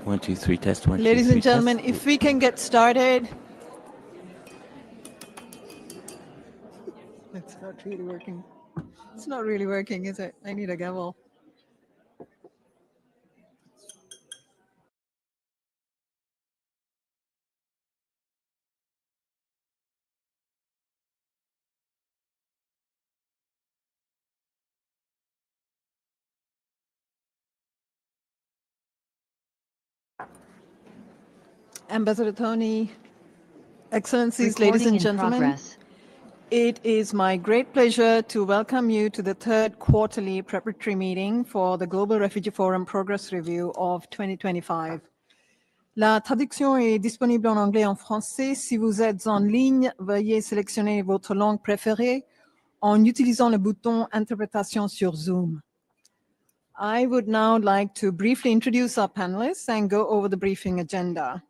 1, 2, 3, test. 1, 2, 3, Ladies and test. gentlemen, if we can get started. It's not really working. It's not really working, is it? I need a gavel. Ambassador Tony, Excellencies, ladies and gentlemen, it is my great pleasure to welcome you to the third quarterly preparatory meeting for the Global Refugee Forum Progress Review of 2025. La traduction est disponible en anglais et en français. Si vous êtes en ligne, veuillez sélectionner votre langue préférée en utilisant le bouton Interprétation sur Zoom. I would now like to briefly introduce our panelists and go over the briefing agenda.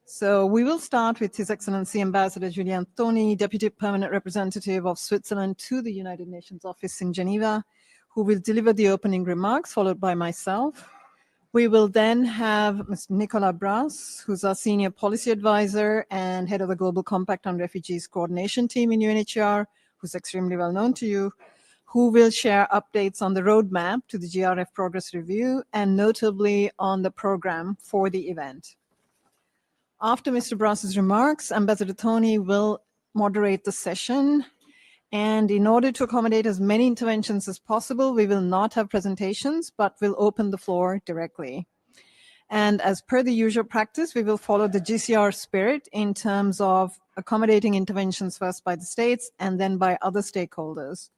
So we will start with His Excellency Ambassador Julien Tony, Deputy Permanent Representative of Switzerland to the United Nations Office in Geneva, who will deliver the opening remarks, followed by myself. We will then have Mr. Nicolas Bras, who's our Senior Policy Advisor and Head of the Global Compact on Refugees Coordination Team in UNHCR, who's extremely well known to you, who will share updates on the roadmap to the GRF Progress Review and notably on the program for the event. After Mr. Brass's remarks, Ambassador Tony will moderate the session. And in order to accommodate as many interventions as possible, we will not have presentations, but we'll open the floor directly. And as per the usual practice, we will follow the GCR spirit in terms of accommodating interventions first by the states and then by other stakeholders.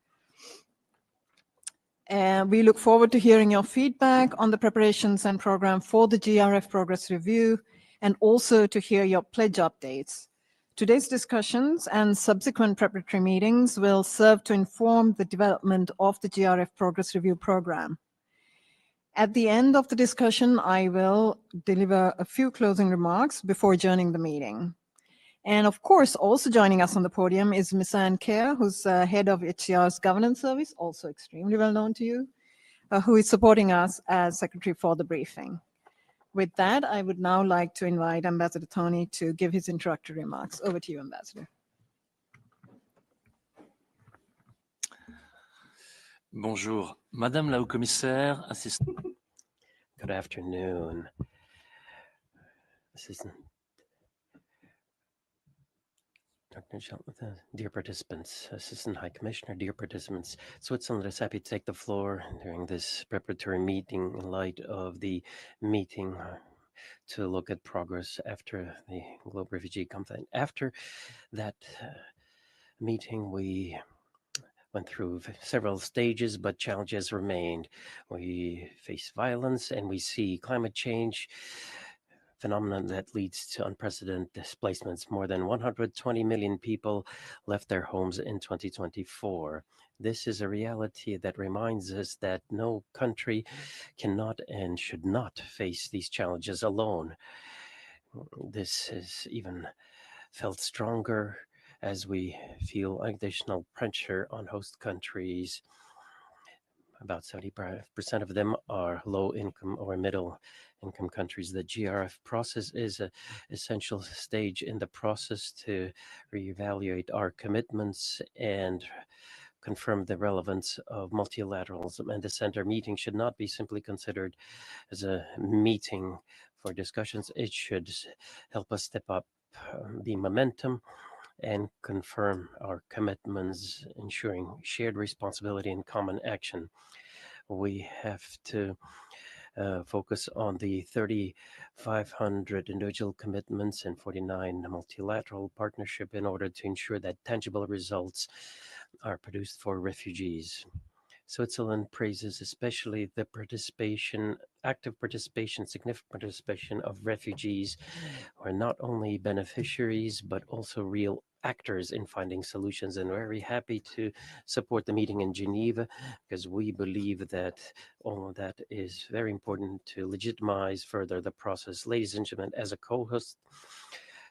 And we look forward to hearing your feedback on the preparations and program for the GRF Progress Review, and also to hear your pledge updates. Today's discussions and subsequent preparatory meetings will serve to inform the development of the GRF Progress Review program. At the end of the discussion, I will deliver a few closing remarks before adjourning the meeting. And of course, also joining us on the podium is Ms. Anne Kerr, who's head of HCR's governance service, also extremely well known to you, who is supporting us as secretary for the briefing. With that, I would now like to invite Ambassador Tony to give his introductory remarks. Over to you, Ambassador. Bonjour, Madame la Haut-Commissaire, assistant. Good afternoon, Assistant dear participants, Assistant High Commissioner, dear participants. Switzerland is happy to take the floor during this preparatory meeting in light of the meeting to look at progress after the Global Refugee Compact. After that meeting, we went through several stages, but challenges remained. We face violence and we see climate change, phenomenon that leads to unprecedented displacements. More than 120 million people left their homes in 2024. This is a reality that reminds us that no country cannot and should not face these challenges alone. This is even felt stronger as we feel additional pressure on host countries. About 70% of them are low income or middle income countries. The GRF process is an essential stage in the process to reevaluate our commitments and confirm the relevance of multilateralism. And the center meeting should not be simply considered as a meeting for discussions. It should help us step up the momentum and confirm our commitments, ensuring shared responsibility and common action. We have to focus on the 3,500 individual commitments and 49 multilateral partnership in order to ensure that tangible results are produced for refugees. Switzerland praises especially the active participation, significant participation of refugees who are not only beneficiaries, but also real actors in finding solutions. And we're very happy to support the meeting in Geneva because we believe that all of that is very important to legitimize further the process. Ladies and gentlemen, as a co-host,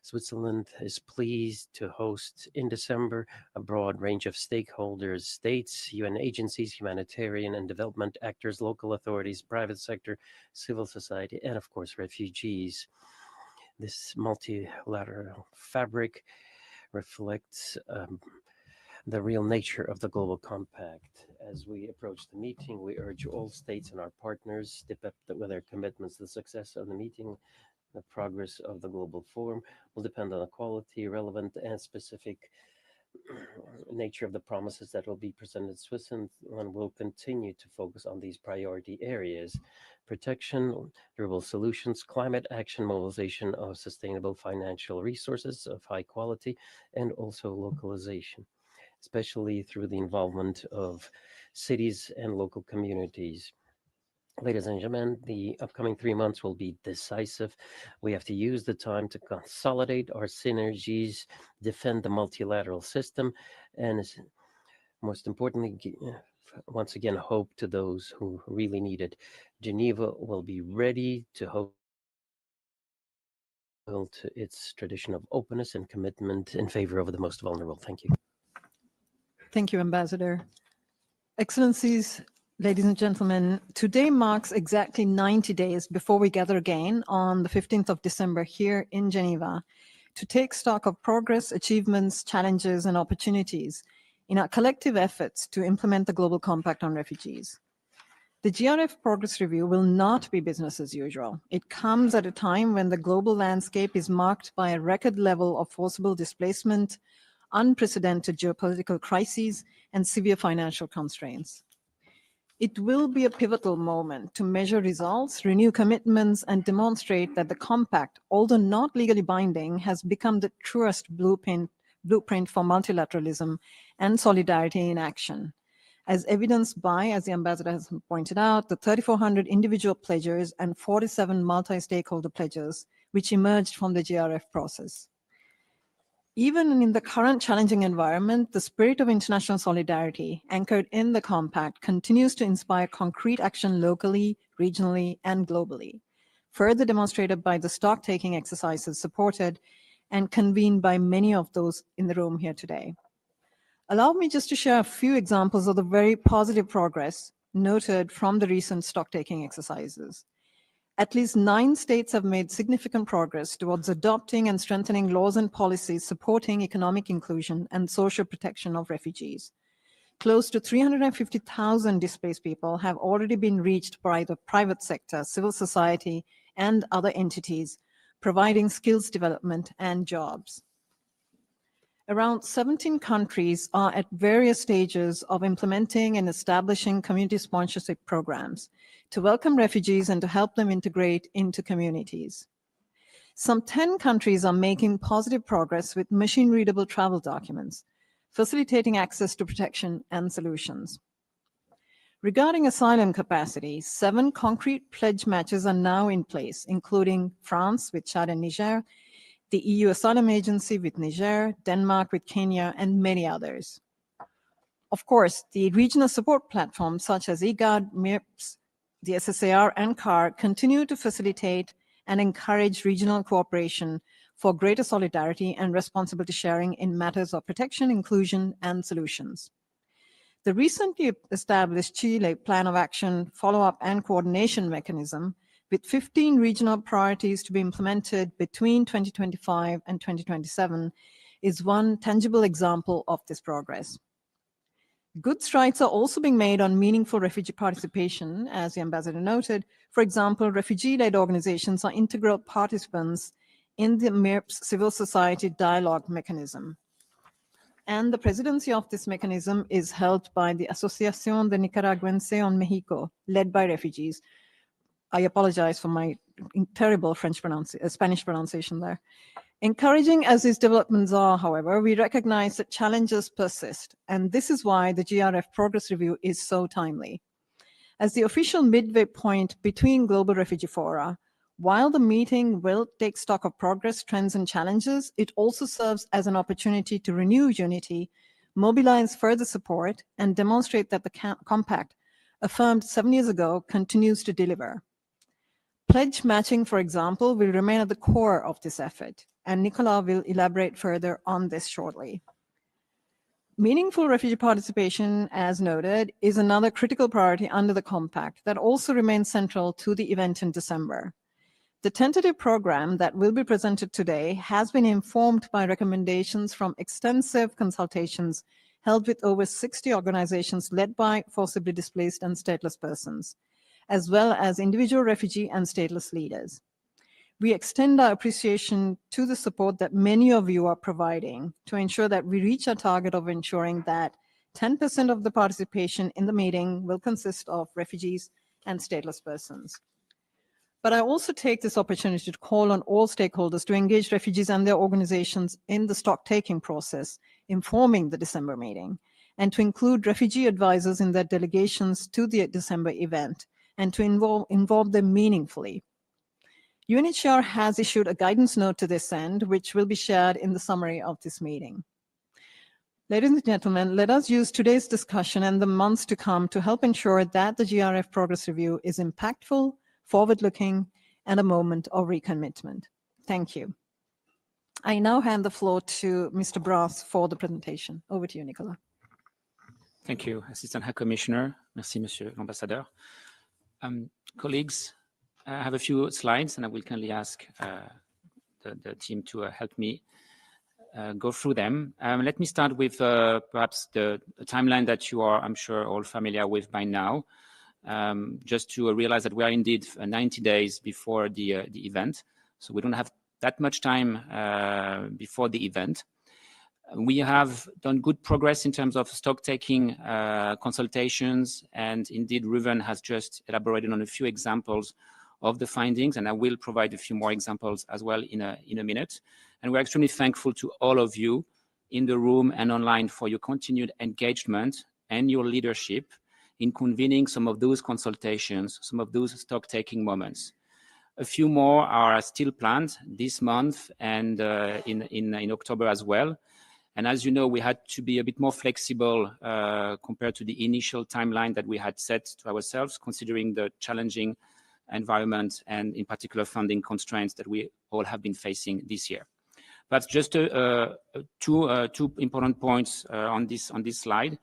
Switzerland is pleased to host in December a broad range of stakeholders, states, UN agencies, humanitarian and development actors, local authorities, private sector, civil society, and of course, refugees. This multilateral fabric reflects the real nature of the global compact. As we approach the meeting, we urge all states and our partners to step up with their commitments. The success of the meeting, the progress of the global forum will depend on the quality, relevant, and specific nature of the promises that will be presented. Switzerland will continue to focus on these priority areas: protection, durable solutions, climate action, mobilization of sustainable financial resources of high quality, and also localization, especially through the involvement of cities and local communities. Ladies and gentlemen, the upcoming 3 months will be decisive. We have to use the time to consolidate our synergies, defend the multilateral system, and most importantly, once again, hope to those who really need it. Geneva will be ready to host to its tradition of openness and commitment in favor of the most vulnerable. Thank you. Thank you, Ambassador. Excellencies, ladies and gentlemen, today marks exactly 90 days before we gather again on the 15th of December here in Geneva to take stock of progress, achievements, challenges, and opportunities in our collective efforts to implement the Global Compact on Refugees. The GRF Progress Review will not be business as usual. It comes at a time when the global landscape is marked by a record level of forcible displacement, unprecedented geopolitical crises, and severe financial constraints. It will be a pivotal moment to measure results, renew commitments, and demonstrate that the Compact, although not legally binding, has become the truest blueprint for multilateralism and solidarity in action, as evidenced by, as the Ambassador has pointed out, the 3,400 individual pledges and 47 multi-stakeholder pledges, which emerged from the GRF process. Even in the current challenging environment, the spirit of international solidarity anchored in the Compact continues to inspire concrete action locally, regionally, and globally, further demonstrated by the stock-taking exercises supported and convened by many of those in the room here today. Allow me just to share a few examples of the very positive progress noted from the recent stock-taking exercises. At least 9 states have made significant progress towards adopting and strengthening laws and policies supporting economic inclusion and social protection of refugees. Close to 350,000 displaced people have already been reached by the private sector, civil society, and other entities, providing skills development and jobs. Around 17 countries are at various stages of implementing and establishing community sponsorship programs to welcome refugees and to help them integrate into communities. Some 10 countries are making positive progress with machine-readable travel documents, facilitating access to protection and solutions. Regarding asylum capacity, 7 concrete pledge matches are now in place, including France with Chad and Niger, the EU Asylum Agency with Niger, Denmark with Kenya, and many others. Of course, the regional support platforms such as IGAD, MIRPS, the SSAR, and CAR continue to facilitate and encourage regional cooperation for greater solidarity and responsibility sharing in matters of protection, inclusion, and solutions. The recently established Chile Plan of Action Follow-up and Coordination Mechanism, with 15 regional priorities to be implemented between 2025 and 2027, is one tangible example of this progress. Good strides are also being made on meaningful refugee participation, as the Ambassador noted. For example, refugee-led organizations are integral participants in the MIRPS civil society dialogue mechanism. And the presidency of this mechanism is held by the Asociación de Nicaragüense en Mexico, led by refugees. I apologize for my terrible Spanish pronunciation there. Encouraging as these developments are, however, we recognize that challenges persist, and this is why the GRF Progress Review is so timely. As the official midway point between global refugee fora, while the meeting will take stock of progress, trends, and challenges, it also serves as an opportunity to renew unity, mobilize further support, and demonstrate that the Compact, affirmed 7 years ago, continues to deliver. Pledge matching, for example, will remain at the core of this effort, and Nicola will elaborate further on this shortly. Meaningful refugee participation, as noted, is another critical priority under the Compact that also remains central to the event in December. The tentative program that will be presented today has been informed by recommendations from extensive consultations held with over 60 organizations led by forcibly displaced and stateless persons, as well as individual refugee and stateless leaders. We extend our appreciation to the support that many of you are providing to ensure that we reach our target of ensuring that 10% of the participation in the meeting will consist of refugees and stateless persons. But I also take this opportunity to call on all stakeholders to engage refugees and their organizations in the stock-taking process, informing the December meeting, and to include refugee advisors in their delegations to the December event, and to involve them meaningfully. UNHCR has issued a guidance note to this end, which will be shared in the summary of this meeting. Ladies and gentlemen, let us use today's discussion and the months to come to help ensure that the GRF Progress Review is impactful, forward-looking, and a moment of recommitment. Thank you. I now hand the floor to Mr. Brass for the presentation. Over to you, Nicola. Thank you, Assistant High Commissioner. Merci, Monsieur l'Ambassadeur. Colleagues, I have a few slides, and I will kindly ask the team to help me go through them. Let me start with perhaps the timeline that you are, I'm sure, all familiar with by now, just to realize that we are indeed 90 days before the event, so we don't have that much time before the event. We have done good progress in terms of stock-taking consultations, and indeed Ruven has just elaborated on a few examples of the findings, and I will provide a few more examples as well in a minute. And we're extremely thankful to all of you in the room and online for your continued engagement and your leadership in convening some of those consultations, some of those stock-taking moments. A few more are still planned this month and in October as well. And as you know, we had to be a bit more flexible compared to the initial timeline that we had set to ourselves, considering the challenging environment and in particular funding constraints that we all have been facing this year. But just two important points on this slide.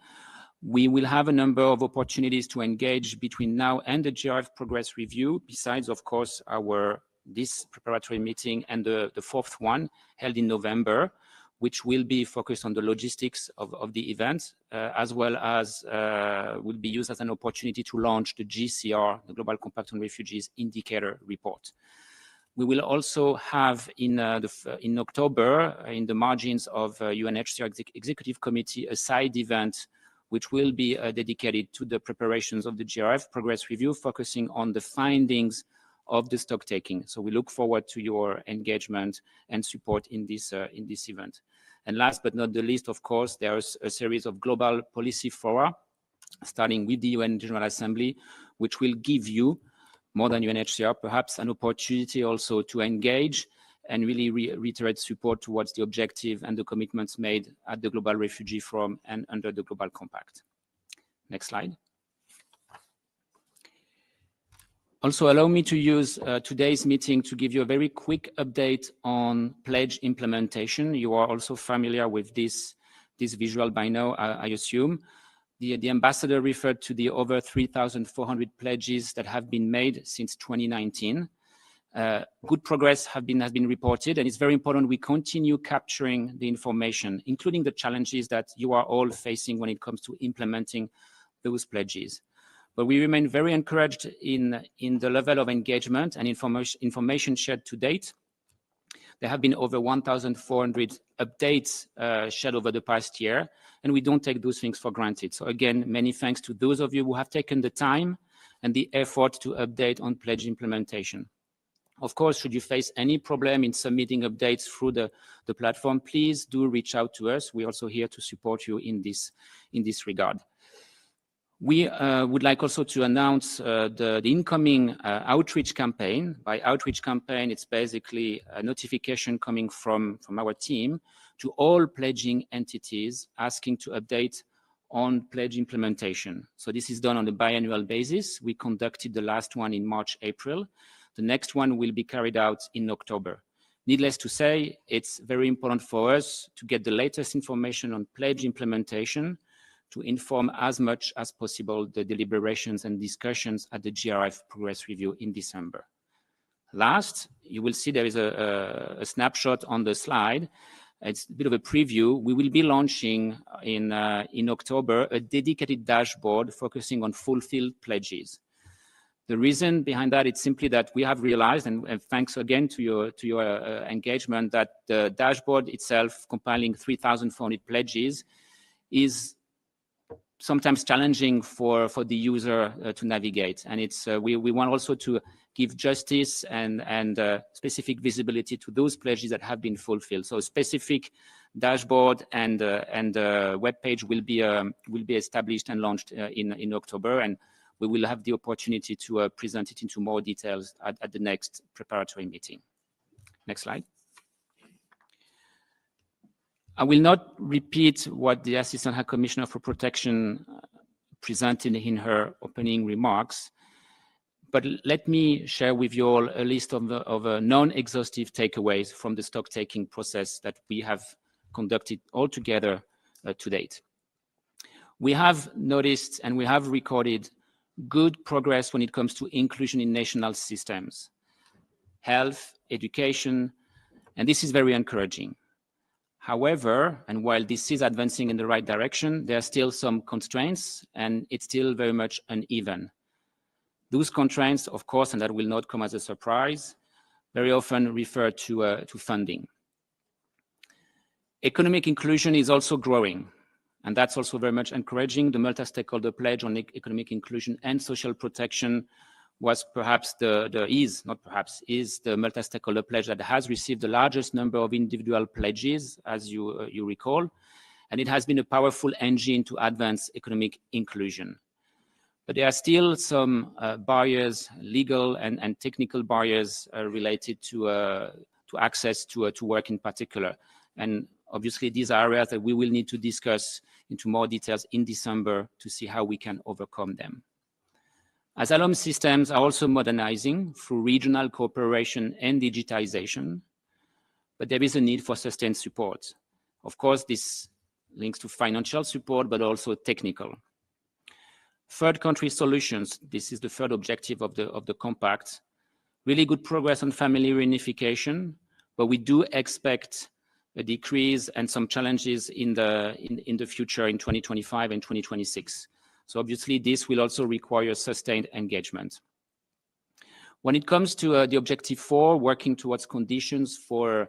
We will have a number of opportunities to engage between now and the GRF Progress Review, besides, of course, this preparatory meeting and the fourth one held in November, which will be focused on the logistics of the event, as well as will be used as an opportunity to launch the GCR, the Global Compact on Refugees Indicator Report. We will also have in October, in the margins of UNHCR Executive Committee, a side event which will be dedicated to the preparations of the GRF Progress Review, focusing on the findings of the stock taking. So we look forward to your engagement and support in this event. And last but not the least, of course, there's a series of global policy fora, starting with the UN General Assembly, which will give you, more than UNHCR, perhaps an opportunity also to engage and really reiterate support towards the objective and the commitments made at the Global Refugee Forum and under the Global Compact. Next slide. Also, allow me to use today's meeting to give you a very quick update on pledge implementation. You are also familiar with this visual by now, I assume. The ambassador referred to the over 3,400 pledges that have been made since 2019. Good progress has been reported, and it's very important we continue capturing the information, including the challenges that you are all facing when it comes to implementing those pledges. But we remain very encouraged in the level of engagement and information shared to date. There have been over 1,400 updates shared over the past year, and we don't take those things for granted. So again, many thanks to those of you who have taken the time and the effort to update on pledge implementation. Of course, should you face any problem in submitting updates through the platform, please do reach out to us. We're also here to support you in this regard. We would like also to announce the incoming outreach campaign. By outreach campaign, it's basically a notification coming from our team to all pledging entities asking to update on pledge implementation. So this is done on a biannual basis. We conducted the last one in March, April. The next one will be carried out in October. Needless to say, it's very important for us to get the latest information on pledge implementation to inform as much as possible the deliberations and discussions at the GRF Progress Review in December. Last, you will see there is a snapshot on the slide. It's a bit of a preview. We will be launching in October a dedicated dashboard focusing on fulfilled pledges. The reason behind that is simply that we have realized, and thanks again to your engagement, that the dashboard itself, compiling 3,400 pledges, is sometimes challenging for the user to navigate. And it's we want also to give justice and specific visibility to those pledges that have been fulfilled. So a specific dashboard and web page will be established and launched in October, and we will have the opportunity to present it into more details at the next preparatory meeting. Next slide. I will not repeat what the Assistant High Commissioner for Protection presented in her opening remarks, but let me share with you all a list of non-exhaustive takeaways from the stock-taking process that we have conducted all together to date. We have noticed and we have recorded good progress when it comes to inclusion in national systems, health, education, and this is very encouraging. However, and while this is advancing in the right direction, there are still some constraints and it's still very much uneven. Those constraints, of course, and that will not come as a surprise, very often refer to funding. Economic inclusion is also growing, and that's also very much encouraging. The multi-stakeholder pledge on economic inclusion and social protection was perhaps is the multi-stakeholder pledge that has received the largest number of individual pledges, as you recall, and it has been a powerful engine to advance economic inclusion. But there are still some barriers, legal and technical barriers related to access to work in particular. And obviously, these are areas that we will need to discuss into more details in December to see how we can overcome them. Asylum systems are also modernizing through regional cooperation and digitization, but there is a need for sustained support. Of course, this links to financial support, but also technical. Third country solutions, this is the third objective of the compact. Really good progress on family reunification, but we do expect a decrease and some challenges in the future in 2025 and 2026. So obviously this will also require sustained engagement. When it comes to the objective 4, working towards conditions for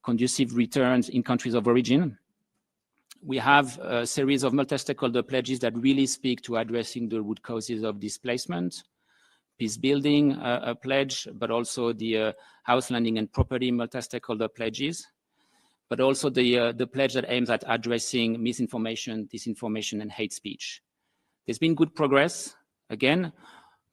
conducive returns in countries of origin, we have a series of multi-stakeholder pledges that really speak to addressing the root causes of displacement, peace building a pledge, but also the house landing and property multi-stakeholder pledges, but also the pledge that aims at addressing misinformation, disinformation, and hate speech. There's been good progress, again,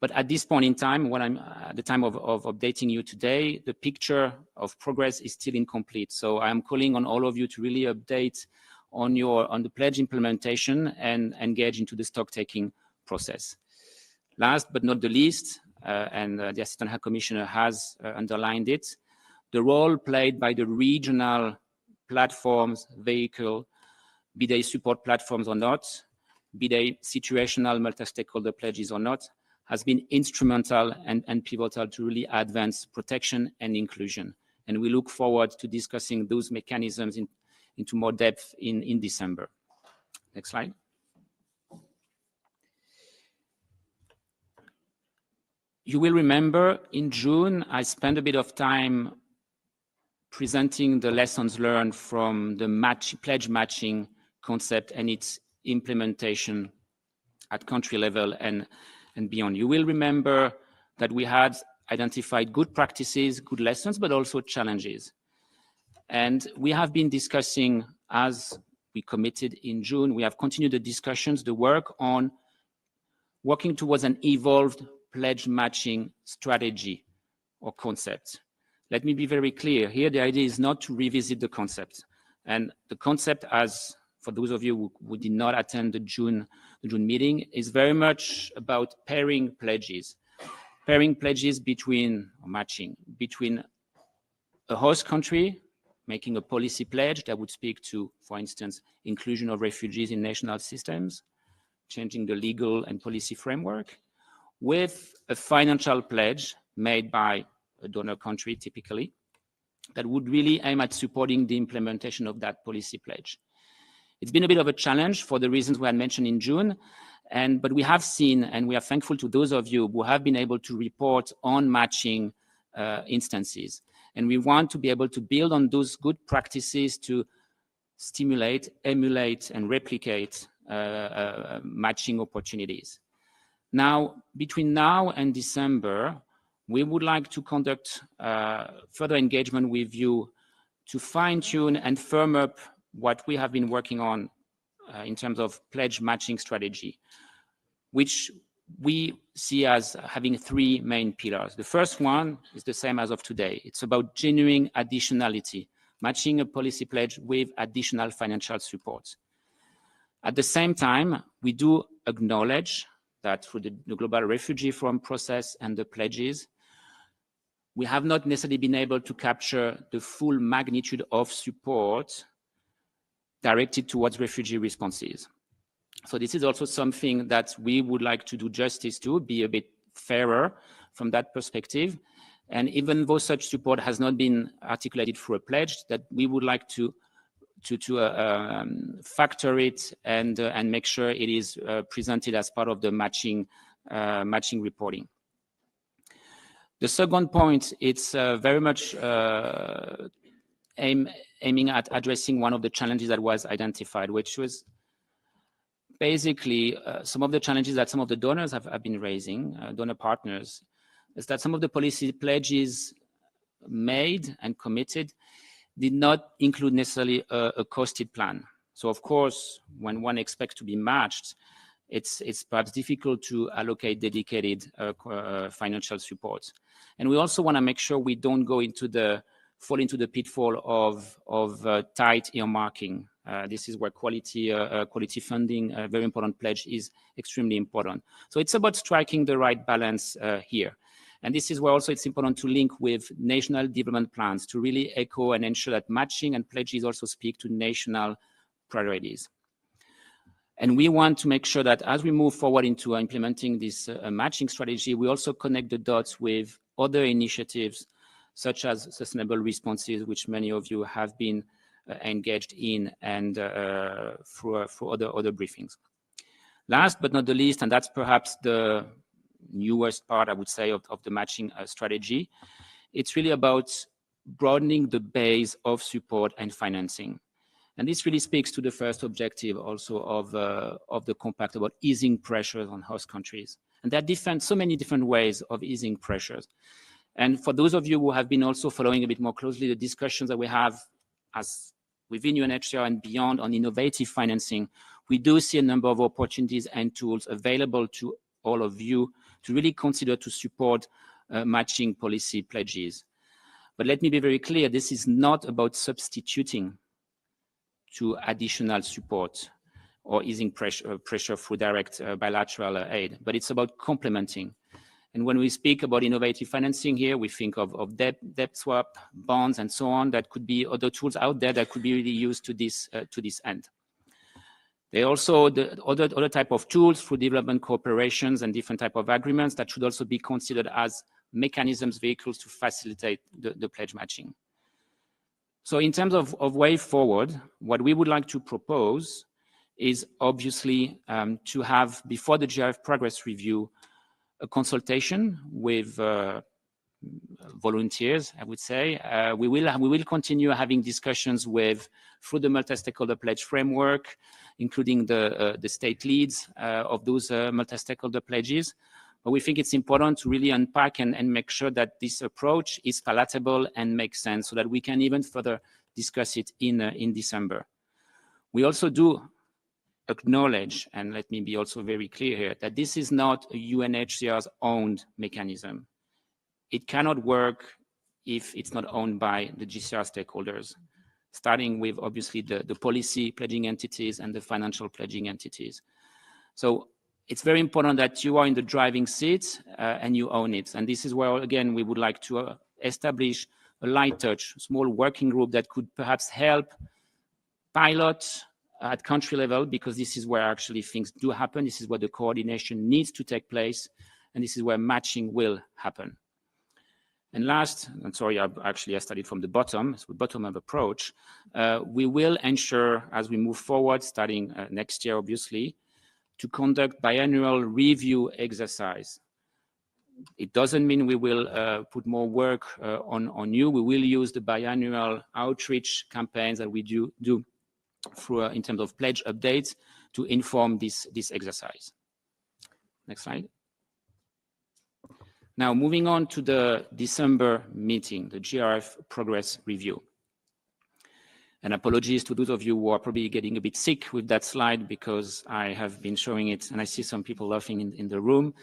but at this point in time, when I'm at the time of updating you today, the picture of progress is still incomplete. So I'm calling on all of you to really update on the pledge implementation and engage into the stock-taking process. Last but not the least, and the Assistant High Commissioner has underlined it, the role played by the regional platforms, vehicle, be they support platforms or not, be they situational multi-stakeholder pledges or not, has been instrumental and pivotal to really advance protection and inclusion. And we look forward to discussing those mechanisms into more depth in December. Next slide. You will remember in June, I spent a bit of time presenting the lessons learned from the pledge matching concept and its implementation at country level and beyond. You will remember that we had identified good practices, good lessons, but also challenges. And we have been discussing, as we committed in June, we have continued the discussions, the work on working towards an evolved pledge matching strategy or concept. Let me be very clear here. The idea is not to revisit the concept. And the concept, as for those of you who did not attend the June meeting, is very much about pairing pledges between, or matching, between a host country making a policy pledge that would speak to, for instance, inclusion of refugees in national systems, changing the legal and policy framework, with a financial pledge made by a donor country typically, that would really aim at supporting the implementation of that policy pledge. It's been a bit of a challenge for the reasons we had mentioned in June, but we have seen, and we are thankful to those of you who have been able to report on matching instances. And we want to be able to build on those good practices to stimulate, emulate, and replicate matching opportunities. Now, between now and December, we would like to conduct further engagement with you to fine-tune and firm up what we have been working on in terms of pledge matching strategy, which we see as having three main pillars. The first one is the same as of today. It's about genuine additionality, matching a policy pledge with additional financial support. At the same time, we do acknowledge that through the Global Refugee Forum process and the pledges, we have not necessarily been able to capture the full magnitude of support directed towards refugee responses. So this is also something that we would like to do justice to, be a bit fairer from that perspective. And even though such support has not been articulated through a pledge, that we would like to factor it and make sure it is presented as part of the matching reporting. The second point, it's very much aiming at addressing one of the challenges that was identified, which was basically some of the challenges that some of the donors have been raising, donor partners, is that some of the policy pledges made and committed did not include necessarily a costed plan. So of course, when one expects to be matched, it's perhaps difficult to allocate dedicated financial support. And we also want to make sure we don't fall into the pitfall of tight earmarking. This is where quality funding, a very important pledge, is extremely important. So it's about striking the right balance here. And this is where also it's important to link with national development plans to really echo and ensure that matching and pledges also speak to national priorities. And we want to make sure that as we move forward into implementing this matching strategy, we also connect the dots with other initiatives such as sustainable responses, which many of you have been engaged in and through other briefings. Last but not the least, and that's perhaps the newest part, I would say, of the matching strategy, it's really about broadening the base of support and financing. And this really speaks to the first objective also of the compact about easing pressures on host countries. And there are so many different ways of easing pressures. And for those of you who have been also following a bit more closely the discussions that we have as within UNHCR and beyond on innovative financing, we do see a number of opportunities and tools available to all of you to really consider to support matching policy pledges. But let me be very clear, this is not about substituting to additional support or easing pressure through direct bilateral aid, but it's about complementing. And when we speak about innovative financing here, we think of debt swap, bonds, and so on. That could be other tools out there that could be really used to this end. There are also the other type of tools through development cooperations and different type of agreements that should also be considered as mechanisms, vehicles to facilitate the pledge matching. So in terms of way forward, what we would like to propose is obviously to have, before the GRF progress review, a consultation with volunteers, I would say. We will continue having discussions through the multi-stakeholder pledge framework, including the state leads of those multi-stakeholder pledges. But we think it's important to really unpack and make sure that this approach is palatable and makes sense so that we can even further discuss it in December. We also do acknowledge, and let me be also very clear here, that this is not a UNHCR's owned mechanism. It cannot work if it's not owned by the GCR stakeholders, starting with obviously the policy pledging entities and the financial pledging entities. So it's very important that you are in the driving seat and you own it. And this is where, again, we would like to establish a light touch, small working group that could perhaps help pilot at country level, because this is where actually things do happen. This is where the coordination needs to take place, and this is where matching will happen. And last, I'm sorry, I started from the bottom, so bottom-up approach. We will ensure, as we move forward, starting next year, obviously, to conduct biannual review exercise. It doesn't mean we will put more work on you. We will use the biannual outreach campaigns that we do through, in terms of pledge updates, to inform this exercise. Next slide. Now, moving on to the December meeting, the GRF progress review. And apologies to those of you who are probably getting a bit sick with that slide, because I have been showing it and I see some people laughing in the room.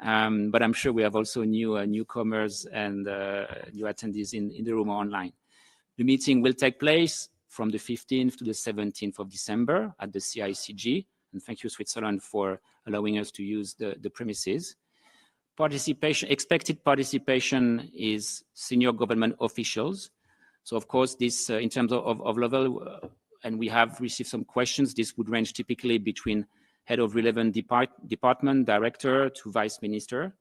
But I'm sure we have also newcomers and new attendees in the room or online. The meeting will take place from the 15th to the 17th of December at the CICG. And thank you, Switzerland, for allowing us to use the premises. Expected participation is senior government officials. So of course, this in terms of level, and we have received some questions, this would range typically between head of relevant department, director to vice minister.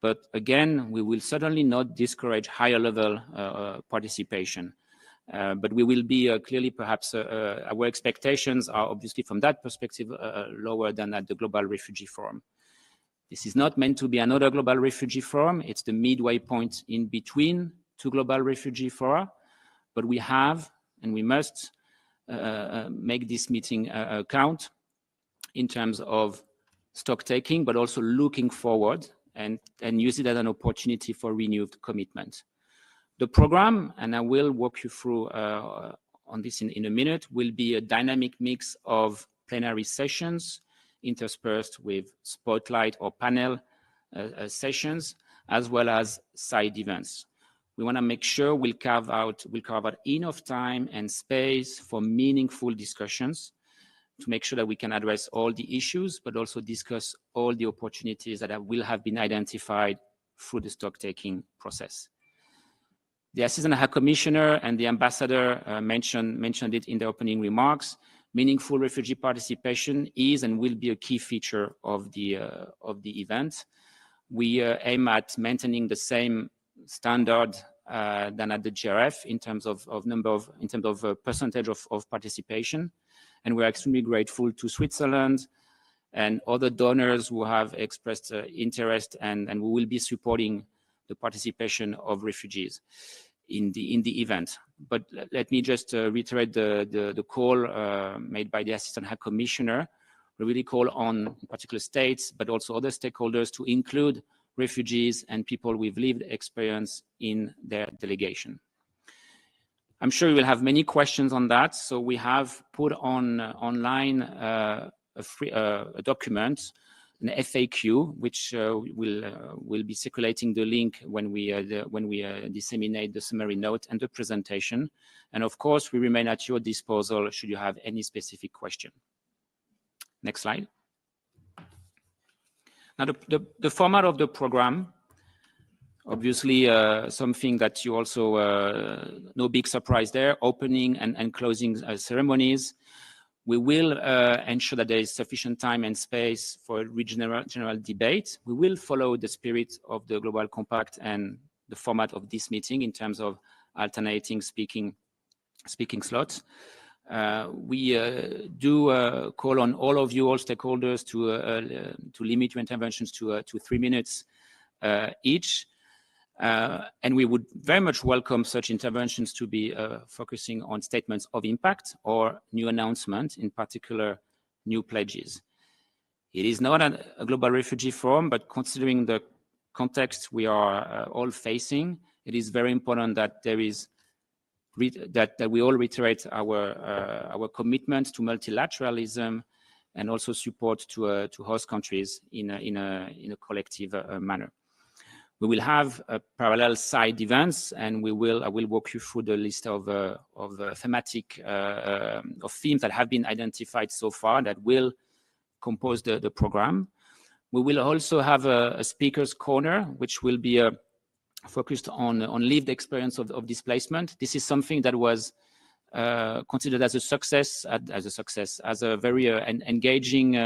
But again, we will certainly not discourage higher level participation. But we will be clearly, perhaps our expectations are obviously from that perspective lower than at the Global Refugee Forum. This is not meant to be another Global Refugee Forum. It's the midway point in between two Global Refugee Fora. But we have, and we must make this meeting count in terms of stock taking, but also looking forward and use it as an opportunity for renewed commitment. The program, and I will walk you through on this in a minute, will be a dynamic mix of plenary sessions interspersed with spotlight or panel sessions, as well as side events. We want to make sure we'll carve out enough time and space for meaningful discussions to make sure that we can address all the issues, but also discuss all the opportunities that will have been identified through the stock-taking process. The Assistant High Commissioner and the Ambassador mentioned it in the opening remarks. Meaningful refugee participation is and will be a key feature of the event. We aim at maintaining the same standard than at the GRF in terms of percentage of participation, and we're extremely grateful to Switzerland and other donors who have expressed interest, and we will be supporting the participation of refugees in the event. But let me just reiterate the call made by the Assistant High Commissioner. We really call on particular states, but also other stakeholders to include refugees and people with lived experience in their delegation. I'm sure you will have many questions on that, so we have put online a document, an FAQ, which will be circulating the link when we disseminate the summary note and the presentation. And of course, we remain at your disposal should you have any specific question. Next slide. Now, the format of the program, obviously something that you also, no big surprise there, opening and closing ceremonies. We will ensure that there is sufficient time and space for general debate. We will follow the spirit of the Global Compact and the format of this meeting in terms of alternating speaking slots. We do call on all of you, all stakeholders, to limit your interventions to 3 minutes each. And we would very much welcome such interventions to be focusing on statements of impact or new announcements, in particular new pledges. It is not a global refugee forum, but considering the context we are all facing, it is very important that there is that we all reiterate our commitment to multilateralism and also support to host countries in a collective manner. We will have parallel side events, and I will walk you through the list of thematic of themes that have been identified so far that will compose the program. We will also have a speaker's corner, which will be focused on lived experience of displacement. This is something that was considered as a success, as a very engaging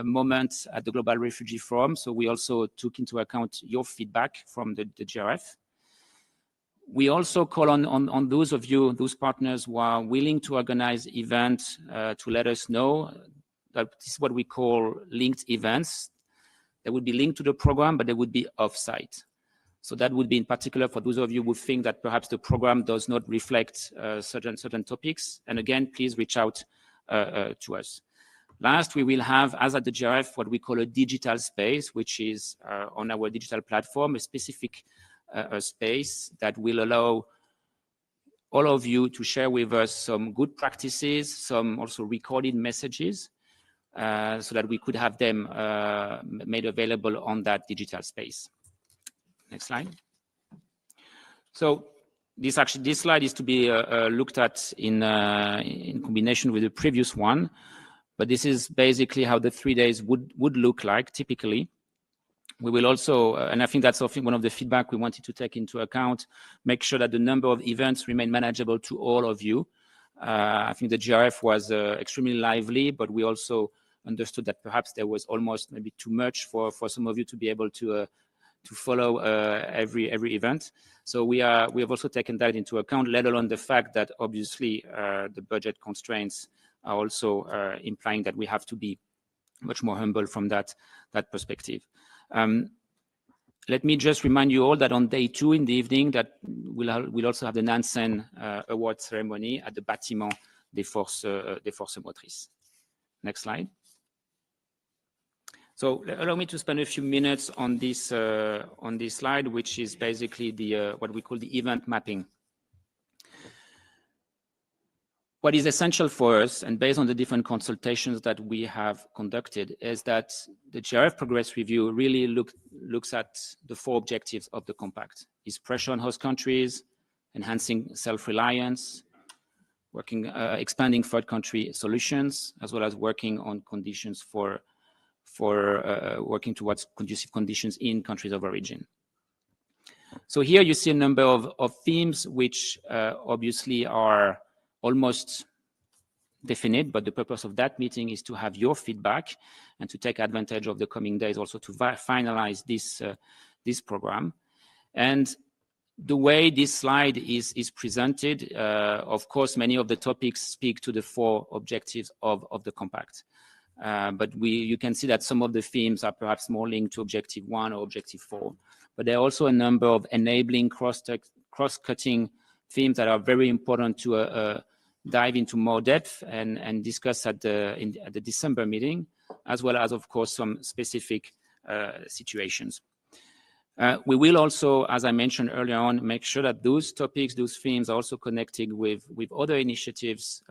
moment at the Global Refugee Forum. So we also took into account your feedback from the GRF. We also call on those of you, those partners who are willing to organize events to let us know that this is what we call linked events. They would be linked to the program, but they would be off-site. So that would be in particular for those of you who think that perhaps the program does not reflect certain topics. And again, please reach out to us. Last, we will have, as at the GRF, what we call a digital space, which is on our digital platform, a specific space that will allow all of you to share with us some good practices, some also recorded messages, so that we could have them made available on that digital space. Next slide. So this slide is to be looked at in combination with the previous one, but this is basically how the 3 days would look like typically. We will also, and I think that's one of the feedback we wanted to take into account, make sure that the number of events remain manageable to all of you. I think the GRF was extremely lively, but we also understood that perhaps there was almost maybe too much for some of you to be able to follow every event. So we have also taken that into account, let alone the fact that obviously the budget constraints are also implying that we have to be much more humble from that perspective. Let me just remind you all that on day 2 in the evening, that we'll also have the Nansen award ceremony at the Bâtiment des Forces Motrices. Next slide. So allow me to spend a few minutes on this slide, which is basically what we call the event mapping. What is essential for us, and based on the different consultations that we have conducted, is that the GRF Progress Review really looks at the 4 objectives of the compact: is pressure on host countries, enhancing self-reliance, expanding third country solutions, as well as working on conditions for working towards conducive conditions in countries of origin. So here you see a number of themes which obviously are almost definite, but the purpose of that meeting is to have your feedback and to take advantage of the coming days also to finalize this program. And the way this slide is presented, of course, many of the topics speak to the 4 objectives of the compact. But you can see that some of the themes are perhaps more linked to objective 1 or objective 4. But there are also a number of enabling cross-cutting themes that are very important to dive into more depth and discuss at the December meeting, as well as, of course, some specific situations. We will also, as I mentioned earlier on, make sure that those topics, those themes are also connected with other initiatives.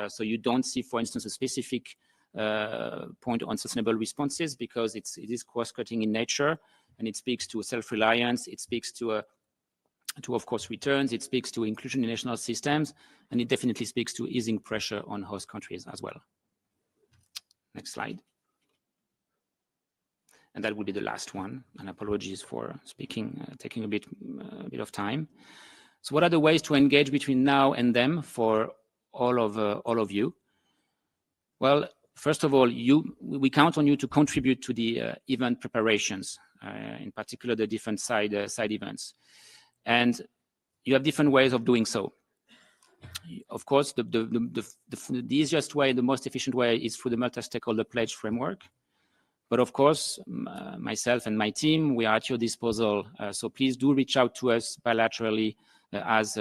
So you don't see, for instance, a specific point on sustainable responses, because it is cross-cutting in nature, and it speaks to self-reliance, it speaks to of course, returns, it speaks to inclusion in national systems, and it definitely speaks to easing pressure on host countries as well. Next slide. And that will be the last one, and apologies for taking a bit of time. So what are the ways to engage between now and then for all of you? Well, first of all, we count on you to contribute to the event preparations, in particular the different side events. And you have different ways of doing so. Of course, the easiest way, the most efficient way is through the multi-stakeholder pledge framework. But of course, myself and my team, we are at your disposal. So please do reach out to us bilaterally as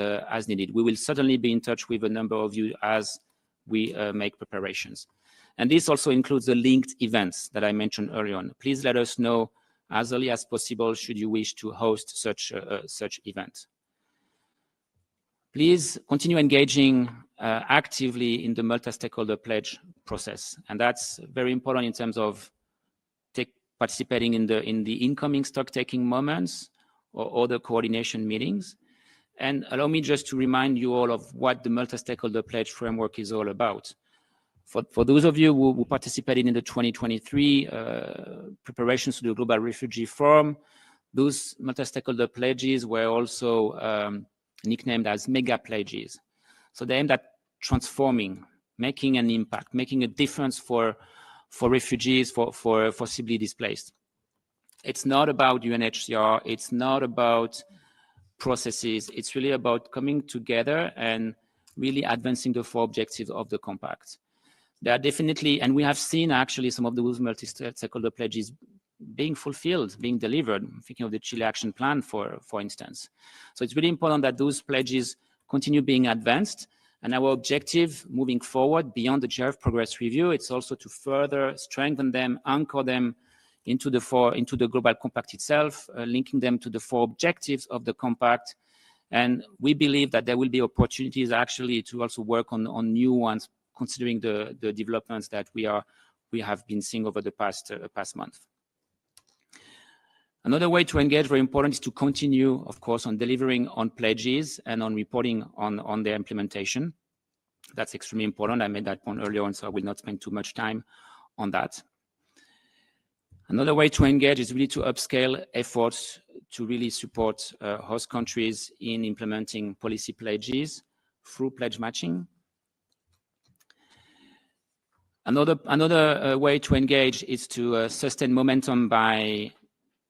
needed. We will certainly be in touch with a number of you as we make preparations. And this also includes the linked events that I mentioned earlier on. Please let us know as early as possible should you wish to host such event. Please continue engaging actively in the multi-stakeholder pledge process. And that's very important in terms of participating in the incoming stock-taking moments or other coordination meetings. And allow me just to remind you all of what the multi-stakeholder pledge framework is all about. For those of you who participated in the 2023 preparations to the Global Refugee Forum, Those multi-stakeholder pledges were also nicknamed as mega pledges. So they aimed at transforming, making an impact, making a difference for refugees, for forcibly displaced. It's not about UNHCR, it's not about processes, it's really about coming together and really advancing the 4 objectives of the compact. There are definitely, and we have seen actually some of those multi-stakeholder pledges being fulfilled, being delivered. I'm thinking of the Chile Action Plan, for instance. So it's really important that those pledges continue being advanced. And our objective moving forward beyond the GRF progress review, it's also to further strengthen them, anchor them into the global compact itself, linking them to the 4 objectives of the compact. And we believe that there will be opportunities actually to also work on new ones, considering the developments that we have been seeing over the past month. Another way to engage, very important, is to continue, of course, on delivering on pledges and on reporting on their implementation. That's extremely important. I made that point earlier on, so I will not spend too much time on that. Another way to engage is really to upscale efforts to really support host countries in implementing policy pledges through pledge matching. Another way to engage is to sustain momentum by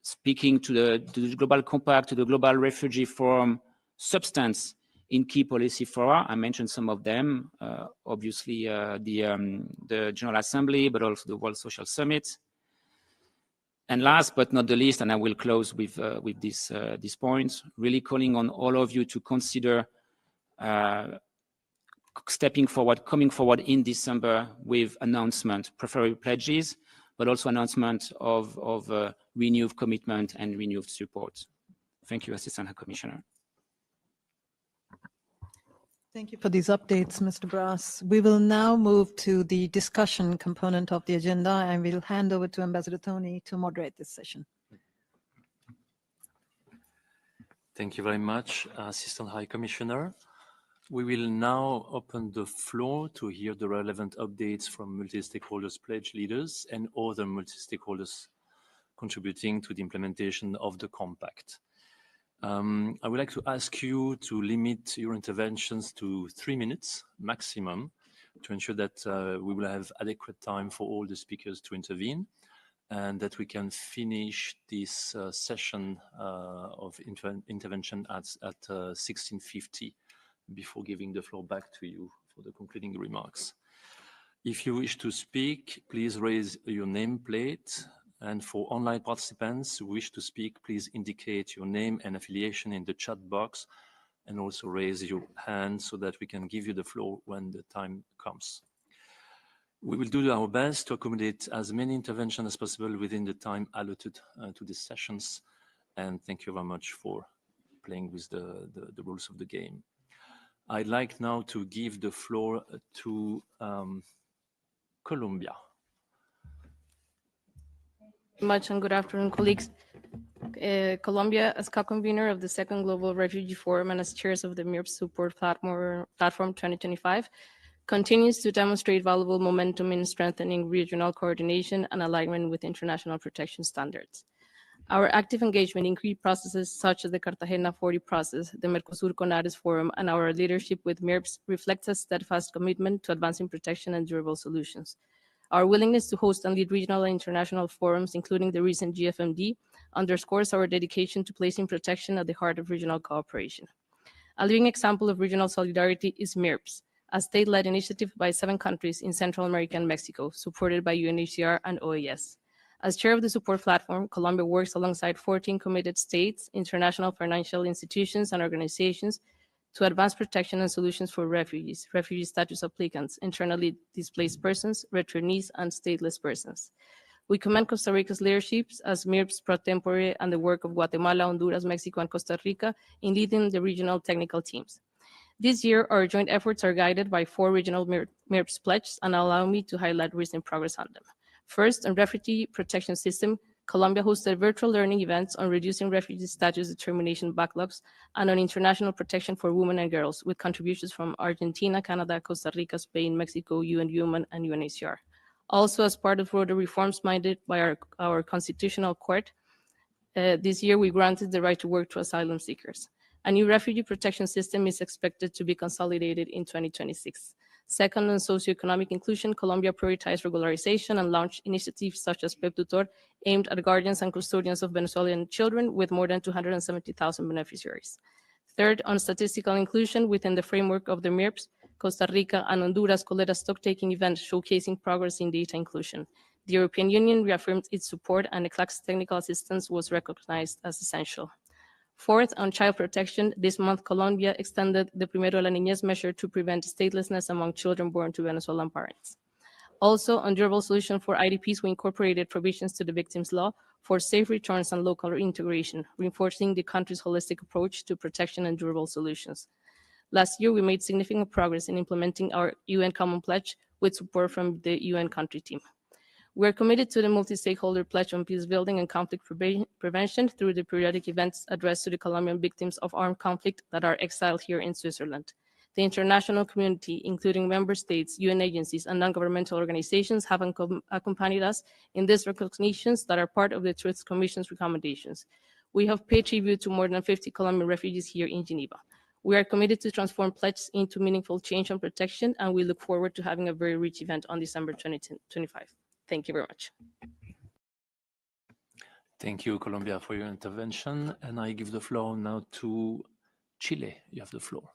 speaking to the Global Compact, to the Global Refugee Forum substance in key policy fora. I mentioned some of them, obviously the General Assembly, but also the World Social Summit. And last but not the least, and I will close with this point, really calling on all of you to consider coming forward in December with announcement, preferably pledges, but also announcement of renewed commitment and renewed support. Thank you, Assistant High Commissioner. Thank you for these updates, Mr. Brass. We will now move to the discussion component of the agenda, and we'll hand over to Ambassador Tony to moderate this session. Thank you very much, Assistant High Commissioner. We will now open the floor to hear the relevant updates from multi-stakeholders pledge leaders and other multi-stakeholders contributing to the implementation of the compact. I would like to ask you to limit your interventions to 3 minutes maximum to ensure that we will have adequate time for all the speakers to intervene and that we can finish this session of intervention at 16:50 before giving the floor back to you for the concluding remarks. If you wish to speak, please raise your nameplate. And for online participants who wish to speak, please indicate your name and affiliation in the chat box and also raise your hand so that we can give you the floor when the time comes. We will do our best to accommodate as many interventions as possible within the time allotted to these sessions. And thank you very much for playing with the rules of the game. I'd like now to give the floor to Colombia. Much and good afternoon, colleagues. Colombia, as co-convener of the Second Global Refugee Forum and as chairs of the MIRP Support Platform 2025, continues to demonstrate valuable momentum in strengthening regional coordination and alignment with international protection standards. Our active engagement in key processes such as the Cartagena 40 process, the Mercosur CONARES Forum, and our leadership with MIRPs reflects a steadfast commitment to advancing protection and durable solutions. Our willingness to host and lead regional and international forums, including the recent GFMD, underscores our dedication to placing protection at the heart of regional cooperation. A living example of regional solidarity is MIRPS, a state-led initiative by 7 countries in Central America and Mexico, supported by UNHCR and OAS. As chair of the support platform, Colombia works alongside 14 committed states, international financial institutions, and organizations to advance protection and solutions for refugees, refugee status applicants, internally displaced persons, returnees, and stateless persons. We commend Costa Rica's leadership as MIRPS pro tempore and the work of Guatemala, Honduras, Mexico, and Costa Rica in leading the regional technical teams. This year, our joint efforts are guided by 4 regional MIRPS pledges, and allow me to highlight recent progress on them. First, on refugee protection system, Colombia hosted virtual learning events on reducing refugee status determination backlogs and on international protection for women and girls, with contributions from Argentina, Canada, Costa Rica, Spain, Mexico, UN Women, and UNHCR. Also, as part of broader reforms minded by our Constitutional Court, This year, we granted the right to work to asylum seekers. A new refugee protection system is expected to be consolidated in 2026. Second, on socioeconomic inclusion, Colombia prioritized regularization and launched initiatives such as PEP Tutor, aimed at guardians and custodians of Venezuelan children with more than 270,000 beneficiaries. Third, on statistical inclusion within the framework of the MIRPs, Costa Rica and Honduras called a stock-taking event showcasing progress in data inclusion. The European Union reaffirmed its support, and the CLAC's technical assistance was recognized as essential. Fourth, on child protection, this month Colombia extended the Primero la Niñez measure to prevent statelessness among children born to Venezuelan parents. Also, on durable solution for IDPs, we incorporated provisions to the Victims' Law for safe returns and local reintegration, reinforcing the country's holistic approach to protection and durable solutions. Last year, we made significant progress in implementing our UN Common Pledge with support from the UN country team. We are committed to the multi-stakeholder pledge on peace building and conflict prevention through the periodic events addressed to the Colombian victims of armed conflict that are exiled here in Switzerland. The international community, including member states, UN agencies, and non-governmental organizations, have accompanied us in these recognitions that are part of the Truth Commission's recommendations. We have paid tribute to more than 50 Colombian refugees here in Geneva. We are committed to transform pledges into meaningful change and protection, and we look forward to having a very rich event on December 2025. Thank you very much. Thank you, Colombia, for your intervention. And I give the floor now to Chile. You have the floor.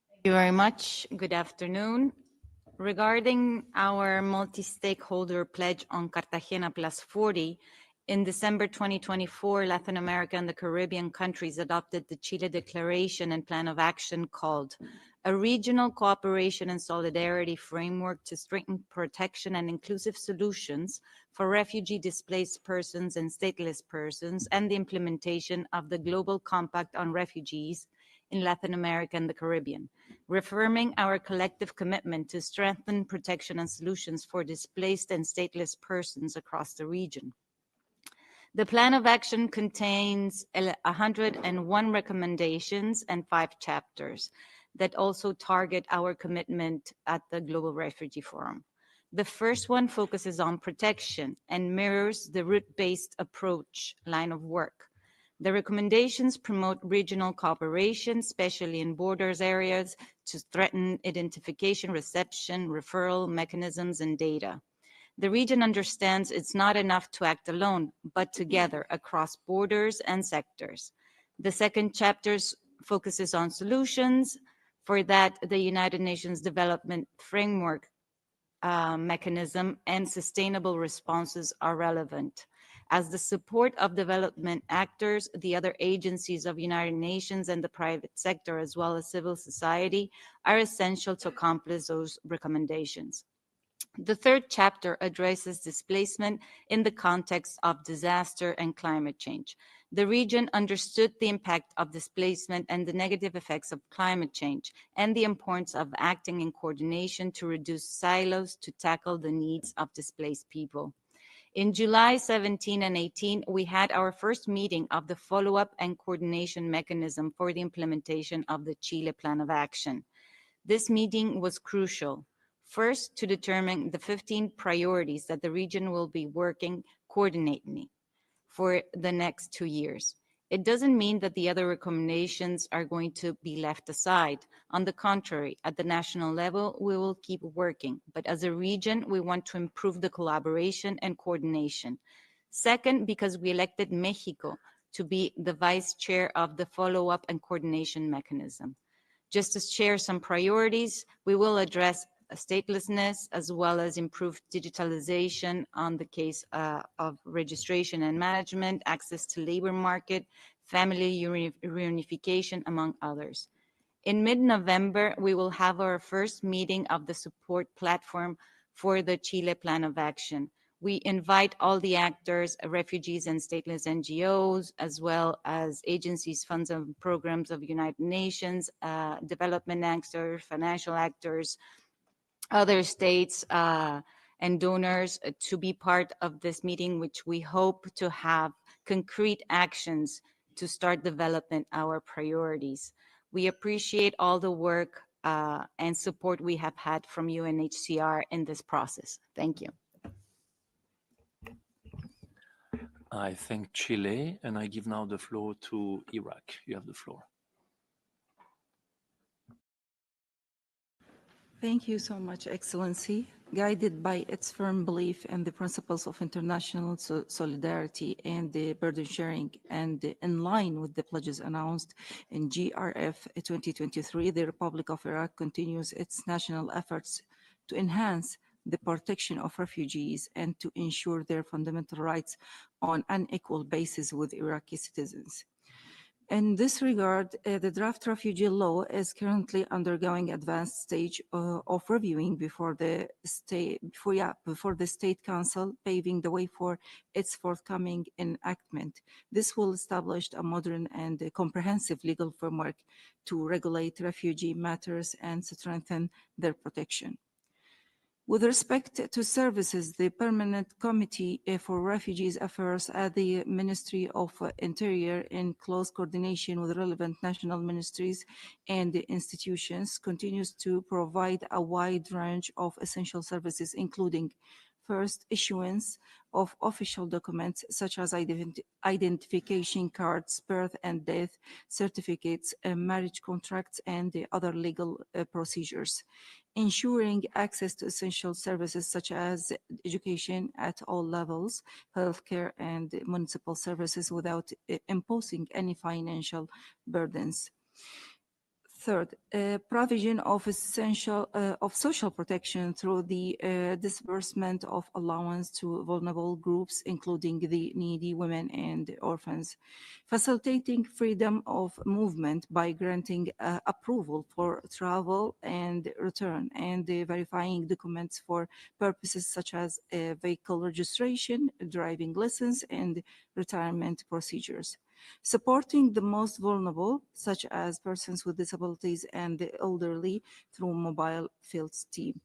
Thank you very much. Good afternoon. Regarding our multi-stakeholder pledge on Cartagena Plus 40, in December 2024, Latin America and the Caribbean countries adopted the Chile Declaration and Plan of Action called a regional cooperation and solidarity framework to strengthen protection and inclusive solutions for refugee displaced persons and stateless persons, and the implementation of the Global Compact on Refugees in Latin America and the Caribbean, reaffirming our collective commitment to strengthen protection and solutions for displaced and stateless persons across the region. The plan of action contains 101 recommendations and 5 chapters that also target our commitment at the Global Refugee Forum. The first one focuses on protection and mirrors the route-based approach line of work. The recommendations promote regional cooperation, especially in borders areas, to strengthen identification, reception, referral mechanisms, and data. The region understands it's not enough to act alone, but together across borders and sectors. The second chapter focuses on solutions. For that, the United Nations Development Framework mechanism and sustainable responses are relevant. As the support of development actors, the other agencies of United Nations and the private sector, as well as civil society, are essential to accomplish those recommendations. The third chapter addresses displacement in the context of disaster and climate change. The region understood the impact of displacement and the negative effects of climate change, and the importance of acting in coordination to reduce silos to tackle the needs of displaced people. In July 17 and 18, we had our first meeting of the follow-up and coordination mechanism for the implementation of the Chile Plan of Action. This meeting was crucial. First, to determine the 15 priorities that the region will be working coordinately for the next 2 years. It doesn't mean that the other recommendations are going to be left aside. On the contrary, at the national level, we will keep working. But as a region, we want to improve the collaboration and coordination. Second, because we elected Mexico to be the vice chair of the follow-up and coordination mechanism. Just to share some priorities, we will address statelessness, as well as improved digitalization on the case of registration and management, access to labor market, family reunification, among others. In mid-November, we will have our first meeting of the support platform for the Chile Plan of Action. We invite all the actors, refugees and stateless NGOs, as well as agencies, funds and programs of United Nations, development actors, financial actors, other states and donors to be part of this meeting, which we hope to have concrete actions to start developing our priorities. We appreciate all the work and support we have had from UNHCR in this process. Thank you. I thank Chile, and I give now the floor to Iraq. You have the floor. Thank you so much, Excellency. Guided by its firm belief in the principles of international solidarity and the burden sharing, and in line with the pledges announced in GRF 2023, the Republic of Iraq continues its national efforts to enhance the protection of refugees and to ensure their fundamental rights on an equal basis with Iraqi citizens. In this regard, the draft refugee law is currently undergoing advanced stage of reviewing before the State Council, paving the way for its forthcoming enactment. This will establish a modern and comprehensive legal framework to regulate refugee matters and strengthen their protection. With respect to services, the Permanent Committee for Refugees Affairs at the Ministry of Interior, in close coordination with relevant national ministries and institutions, continues to provide a wide range of essential services, including first, issuance of official documents such as identification cards, birth and death certificates, marriage contracts, and the other legal procedures. Ensuring access to essential services such as education at all levels, healthcare, and municipal services without imposing any financial burdens. Third, provision of social protection through the disbursement of allowance to vulnerable groups, including the needy, women, and orphans. Facilitating freedom of movement by granting approval for travel and return, and verifying documents for purposes such as vehicle registration, driving license, and retirement procedures. Supporting the most vulnerable, such as persons with disabilities and the elderly, through mobile field team.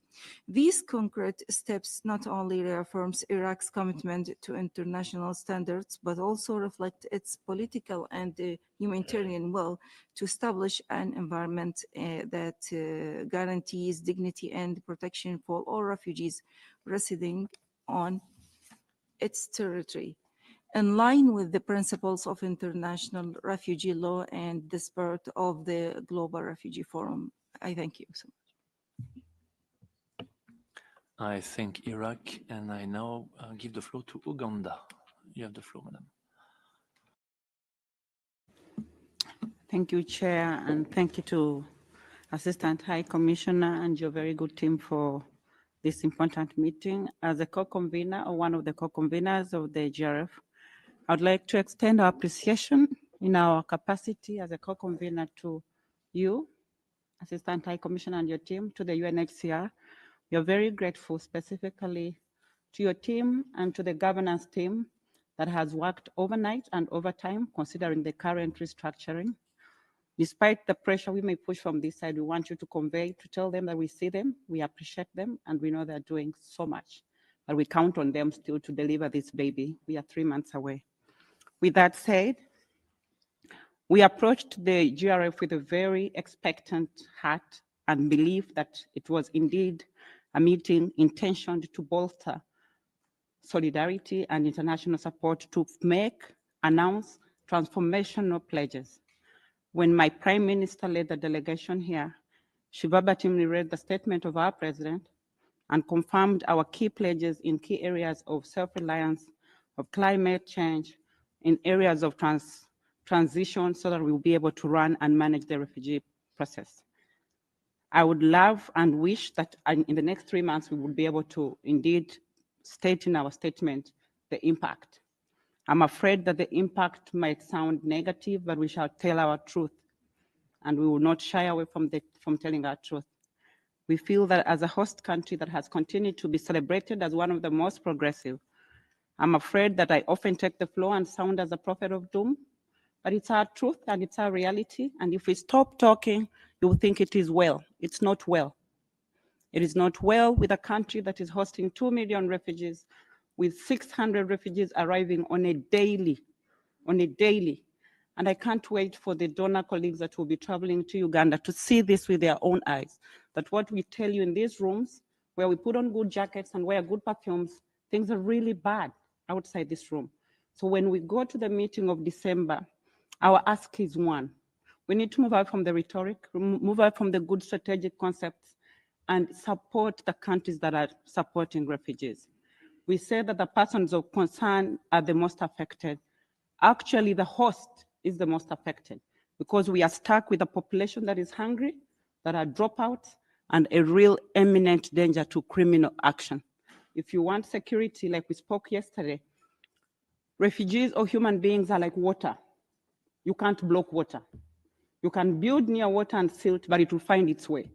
These concrete steps not only reaffirms Iraq's commitment to international standards, but also reflect its political and humanitarian will to establish an environment that guarantees dignity and protection for all refugees residing on its territory, in line with the principles of international refugee law and the spirit of the Global Refugee Forum. I thank you so much. I thank Iraq, and I now give the floor to Uganda. You have the floor, madam. Thank you, Chair, and thank you to Assistant High Commissioner and your very good team for this important meeting. As a co-convener or one of the co-conveners of the GRF, I would like to extend our appreciation in our capacity as a co-convener to you, Assistant High Commissioner, and your team, to the UNHCR. We are very grateful specifically to your team and to the governance team that has worked overnight and overtime considering the current restructuring. Despite the pressure we may push from this side, we want you to convey, to tell them that we see them, we appreciate them, and we know they're doing so much. But we count on them still to deliver this baby. We are 3 months away. With that said, we approached the GRF with a very expectant heart and belief that it was indeed a meeting intentioned to bolster solidarity and international support to announce transformational pledges. When my Prime Minister led the delegation here, she verbatimly read the statement of our President and confirmed our key pledges in key areas of self-reliance, of climate change, in areas of transition, so that we'll be able to run and manage the refugee process. I would love and wish that in the next 3 months, we would be able to indeed state in our statement the impact. I'm afraid that the impact might sound negative, but we shall tell our truth, and we will not shy away from telling our truth. We feel that as a host country that has continued to be celebrated as one of the most progressive, I'm afraid that I often take the floor and sound as a prophet of doom, but it's our truth and it's our reality. And if we stop talking, you will think it is well. It's not well. It is not well with a country that is hosting 2 million refugees, with 600 refugees arriving on a daily. And I can't wait for the donor colleagues that will be traveling to Uganda to see this with their own eyes, that what we tell you in these rooms, where we put on good jackets and wear good perfumes, things are really bad outside this room. So when we go to the meeting of December, our ask is one. We need to move out from the rhetoric, move out from the good strategic concepts, and support the countries that are supporting refugees. We say that the persons of concern are the most affected. Actually, the host is the most affected because we are stuck with a population that is hungry, that are dropouts, and a real imminent danger to criminal action. If you want security, like we spoke yesterday, refugees or human beings are like water. You can't block water. You can build near water and silt, but it will find its way.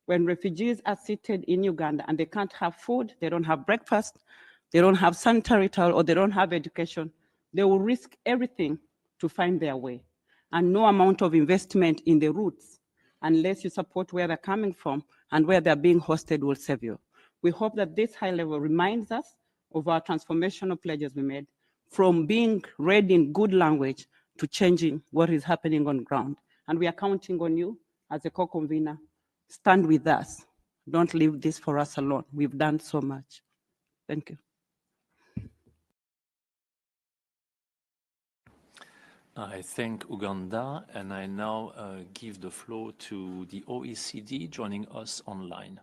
When refugees are seated in Uganda and they can't have food, they don't have breakfast, they don't have sanitary towel, or they don't have education, they will risk everything to find their way. And no amount of investment in the routes, unless you support where they're coming from and where they're being hosted, will save you. We hope that this high level reminds us of our transformational pledges we made, from being read in good language to changing what is happening on ground. And we are counting on you as a co-convener. Stand with us. Don't leave this for us alone. We've done so much. Thank you. I thank Uganda, and I now give the floor to the OECD joining us online.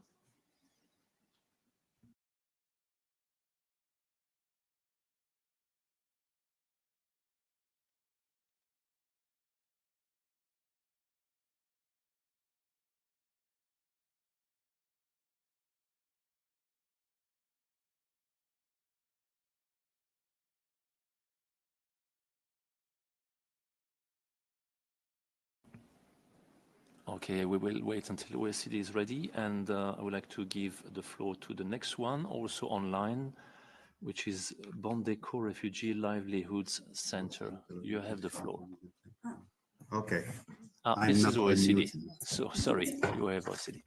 Okay, we will wait until OECD is ready, and I would like to give the floor to the next one, also online, which is Bondeko Refugee Livelihoods Center. You have the floor. Okay. This is OECD. So sorry, you have OECD.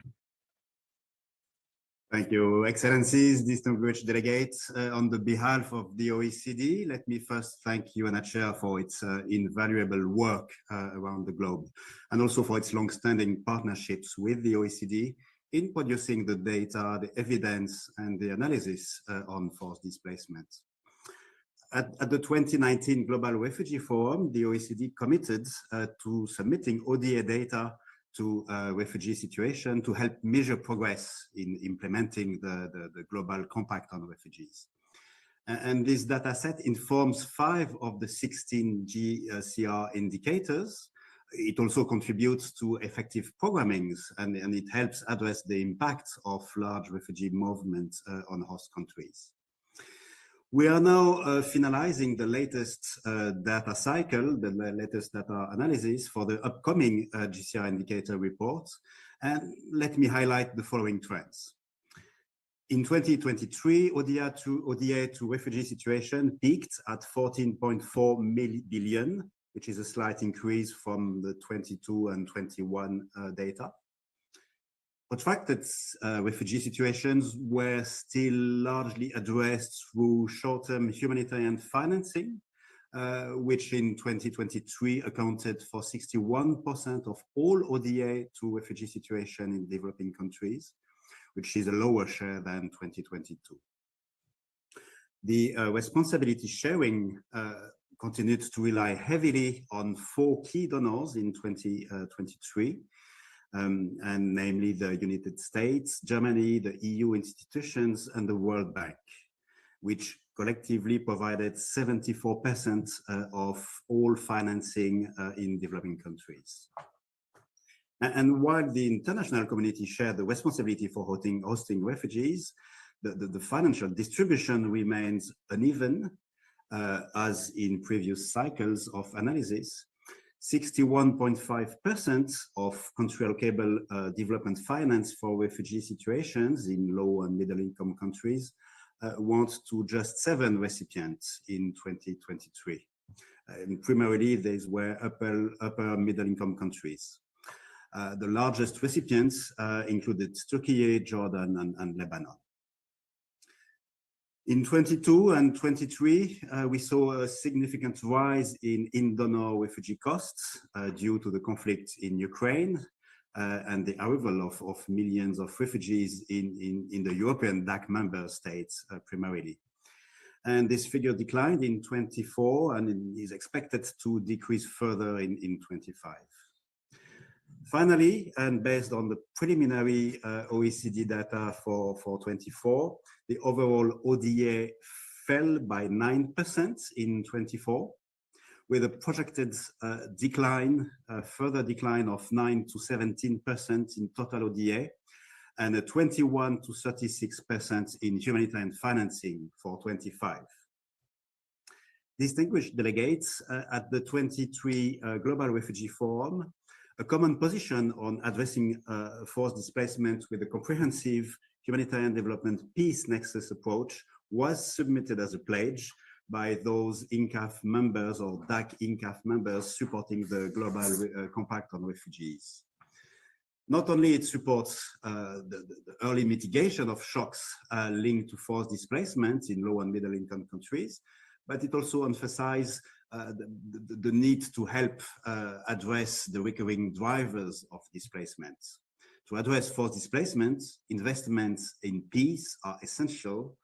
Thank you, Excellencies, distinguished delegates. On the behalf of the OECD, let me first thank UNHCR for its invaluable work around the globe, and also for its long-standing partnerships with the OECD in producing the data, the evidence, and the analysis on forced displacement. At the 2019 Global Refugee Forum, the OECD committed to submitting ODA data to refugee situation to help measure progress in implementing the Global Compact on Refugees. And this data set informs 5 of the 16 GCR indicators. It also contributes to effective programming, and it helps address the impact of large refugee movements on host countries. We are now finalizing the latest data cycle, the latest data analysis for the upcoming GCR indicator report. And let me highlight the following trends. In 2023, ODA to refugee situation peaked at 14.4 billion, which is a slight increase from the 22 and 21 data. Protracted refugee situations were still largely addressed through short-term humanitarian financing, which in 2023 accounted for 61% of all ODA to refugee situation in developing countries, which is a lower share than 2022. The responsibility sharing continued to rely heavily on 4 key donors in 2023. And namely the United States, Germany, the EU institutions, and the World Bank, which collectively provided 74% of all financing in developing countries. And while the international community shared the responsibility for hosting refugees, the financial distribution remains uneven, as in previous cycles of analysis. 61.5% of country allocable development finance for refugee situations in low and middle income countries went to just 7 recipients in 2023. And primarily, these were upper middle income countries. The largest recipients included Turkey, Jordan, and Lebanon. In 22 and 23, we saw a significant rise in donor refugee costs due to the conflict in Ukraine and the arrival of millions of refugees in the European DAC member states primarily. And this figure declined in 24 and is expected to decrease further in 25. Finally, and based on the preliminary OECD data for 24, the overall ODA fell by 9% in 24, with a projected further decline of 9 to 17% in total ODA, and a 21 to 36% in humanitarian financing for 25. Distinguished delegates, at the 23 Global Refugee Forum, a common position on addressing forced displacement with a comprehensive humanitarian development peace nexus approach was submitted as a pledge by those INCAF members or DAC INCAF members supporting the Global Compact on Refugees. Not only it supports the early mitigation of shocks linked to forced displacement in low and middle income countries, but it also emphasizes the need to help address the recurring drivers of displacement. To address forced displacement, investments in peace are essential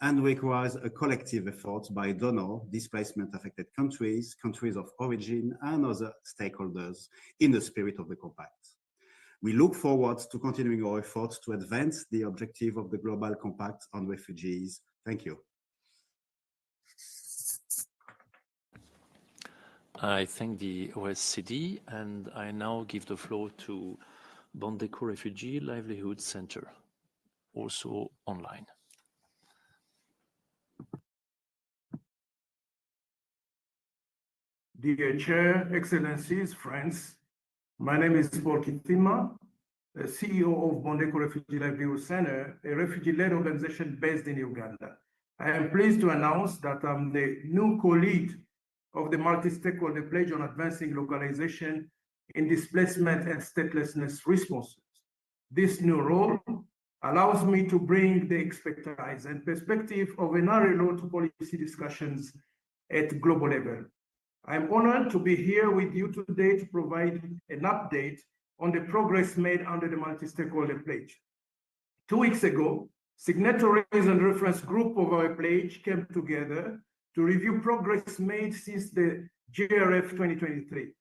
and requires a collective effort by donor, displacement-affected countries, countries of origin, and other stakeholders in the spirit of the Compact. We look forward to continuing our efforts to advance the objective of the Global Compact on Refugees. Thank you. I thank the OSCD, and I now give the floor to Bondeko Refugee Livelihood Center, also online. Dear Chair, Excellencies, friends, my name is Paul Kitima, the CEO of Bondeko Refugee Livelihood Center, a refugee-led organization based in Uganda. I am pleased to announce that I'm the new co-lead of the multi-stakeholder pledge on advancing localization in displacement and statelessness responses. This new role allows me to bring the expertise and perspective of an RLO to policy discussions at global level. I'm honored to be here with you today to provide an update on the progress made under the multi-stakeholder pledge. 2 weeks ago, signatories and reference group of our pledge came together to review progress made since the GRF 2023.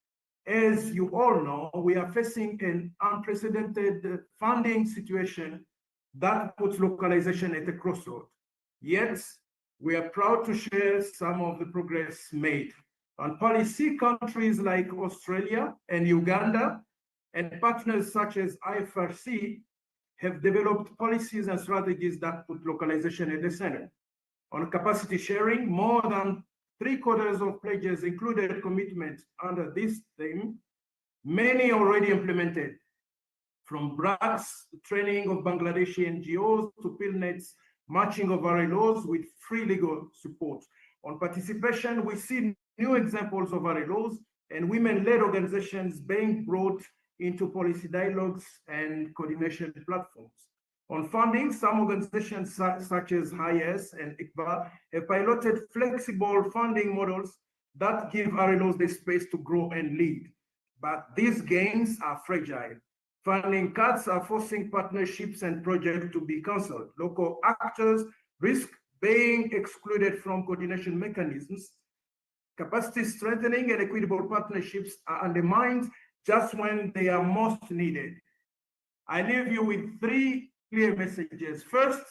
As you all know, we are facing an unprecedented funding situation that puts localization at a crossroad. Yet, we are proud to share some of the progress made. On policy, countries like Australia and Uganda and partners such as IFRC have developed policies and strategies that put localization at the center. On capacity sharing, more than 3/4 of pledges included commitments under this theme, many already implemented, from BRAC's training of Bangladeshi NGOs to PILNET's matching of RLOs with free legal support. On participation, we see new examples of RLOs and women-led organizations being brought into policy dialogues and coordination platforms. On funding, some organizations such as HIAS and ICBA have piloted flexible funding models that give RLOs the space to grow and lead. But these gains are fragile. Funding cuts are forcing partnerships and projects to be canceled. Local actors risk being excluded from coordination mechanisms. Capacity strengthening and equitable partnerships are undermined just when they are most needed. I leave you with 3 clear messages. First,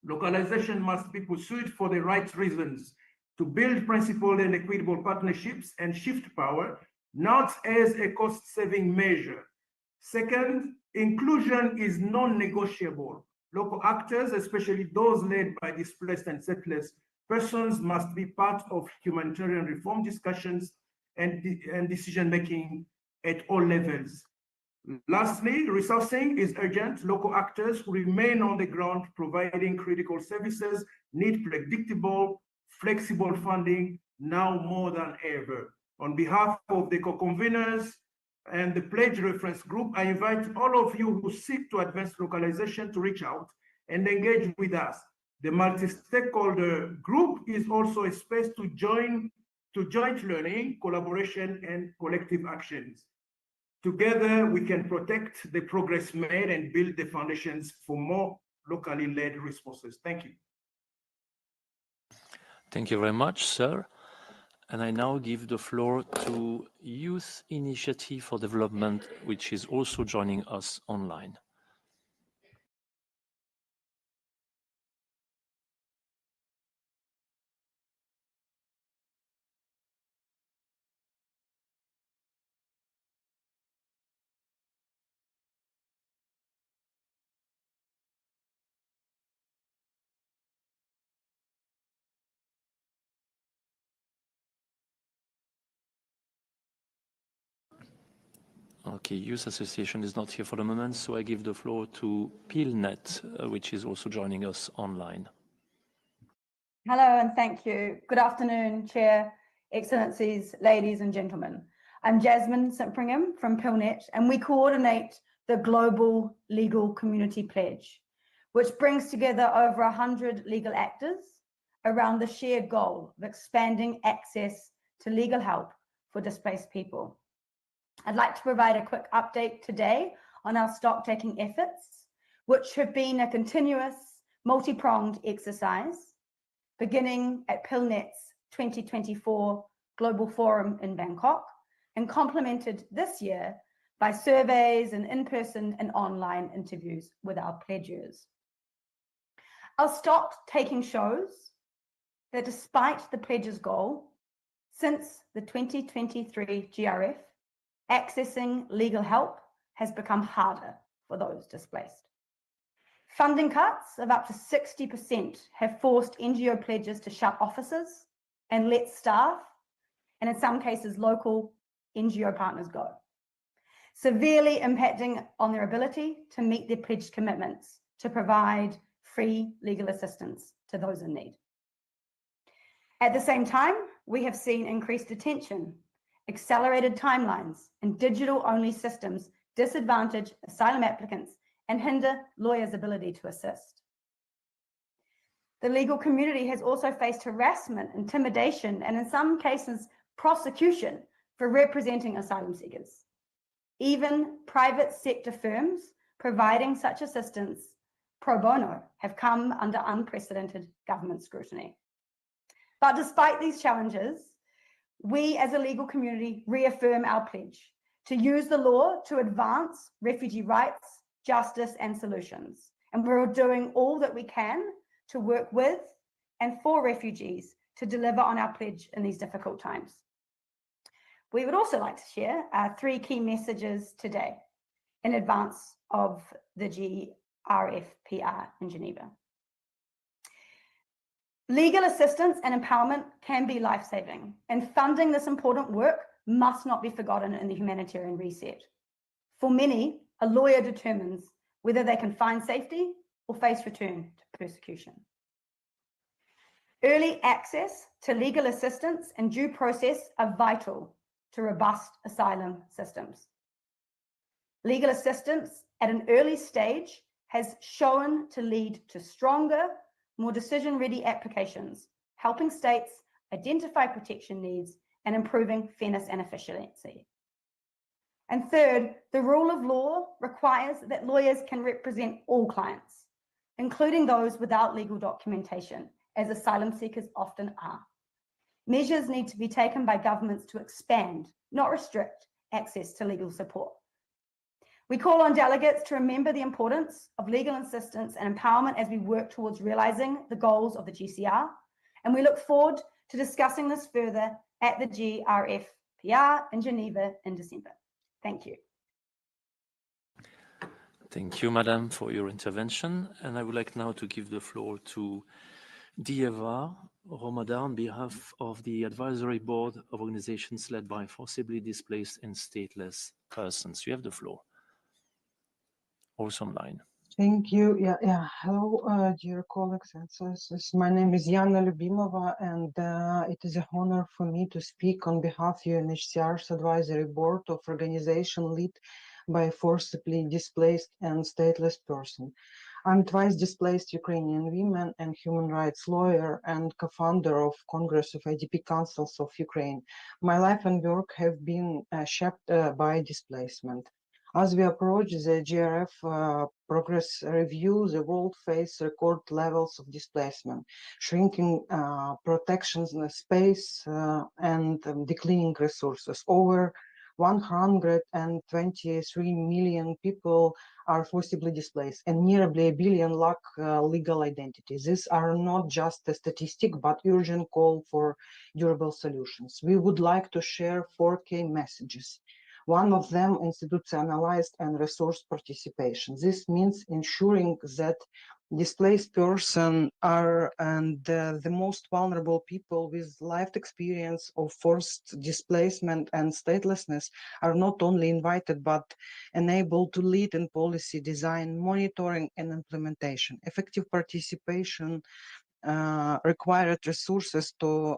localization must be pursued for the right reasons, to build principled and equitable partnerships and shift power, not as a cost-saving measure. Second, inclusion is non-negotiable. Local actors, especially those led by displaced and stateless persons, must be part of humanitarian reform discussions and decision-making at all levels. Lastly, resourcing is urgent. Local actors who remain on the ground providing critical services need predictable, flexible funding now more than ever. On behalf of the co-conveners and the pledge reference group, I invite all of you who seek to advance localization to reach out and engage with us. The multi-stakeholder group is also a space to joint learning, collaboration, and collective actions. Together, we can protect the progress made and build the foundations for more locally led responses. Thank you. Thank you very much, sir. And I now give the floor to Youth Initiative for Development, which is also joining us online. Okay, Youth Association is not here for the moment, so I give the floor to PILNet, which is also joining us online. Hello and thank you. Good afternoon, Chair, Excellencies, ladies and gentlemen. I'm Jasmine Simpringham from PILNet, and we coordinate the Global Legal Community Pledge, which brings together over 100 legal actors around the shared goal of expanding access to legal help for displaced people. I'd like to provide a quick update today on our stock-taking efforts, which have been a continuous, multi-pronged exercise, beginning at PILNet's 2024 Global Forum in Bangkok and complemented this year by surveys and in-person and online interviews with our pledgers. Our stock-taking shows that despite the pledge's goal, since the 2023 GRF, accessing legal help has become harder for those displaced. Funding cuts of up to 60% have forced NGO pledges to shut offices and let staff, and in some cases local NGO partners go, severely impacting on their ability to meet their pledged commitments to provide free legal assistance to those in need. At the same time, we have seen increased detention, accelerated timelines, and digital-only systems disadvantage asylum applicants and hinder lawyers' ability to assist. The legal community has also faced harassment, intimidation, and in some cases, prosecution for representing asylum seekers. Even private sector firms providing such assistance pro bono have come under unprecedented government scrutiny. But despite these challenges, we as a legal community reaffirm our pledge to use the law to advance refugee rights, justice, and solutions. And we're doing all that we can to work with and for refugees to deliver on our pledge in these difficult times. We would also like to share 3 key messages today in advance of the GRFPR in Geneva. Legal assistance and empowerment can be life-saving, and funding this important work must not be forgotten in the humanitarian reset. For many, a lawyer determines whether they can find safety or face return to persecution. Early access to legal assistance and due process are vital to robust asylum systems. Legal assistance at an early stage has shown to lead to stronger, more decision-ready applications, helping states identify protection needs and improving fairness and efficiency. And third, the rule of law requires that lawyers can represent all clients, including those without legal documentation, as asylum seekers often are. Measures need to be taken by governments to expand, not restrict, access to legal support. We call on delegates to remember the importance of legal assistance and empowerment as we work towards realizing the goals of the GCR, and we look forward to discussing this further at the GRFPR in Geneva in December. Thank you. Thank you, Madam, for your intervention. And I would like now to give the floor to Dieva Romada on behalf of the Advisory Board of Organizations led by forcibly displaced and stateless persons. You have the floor. Also online. Thank you. Hello, dear colleagues and sisters. My name is Yana Lubimova, and it is an honor for me to speak on behalf of UNHCR's Advisory Board of Organization led by forcibly displaced and stateless person. I'm twice displaced Ukrainian women and human rights lawyer and co-founder of Congress of IDP Councils of Ukraine. My life and work have been shaped by displacement. As we approach the GRF progress review, the world faces record levels of displacement, shrinking protection space and declining resources. Over 123 million people are forcibly displaced, and nearly a billion lack legal identity. These are not just a statistic, but urgent call for durable solutions. We would like to share 4 key messages. One of them, institutionalized and resource participation. This means ensuring that displaced persons are the most vulnerable people with lived experience of forced displacement and statelessness are not only invited but enabled to lead in policy design, monitoring, and implementation. Effective participation required resources to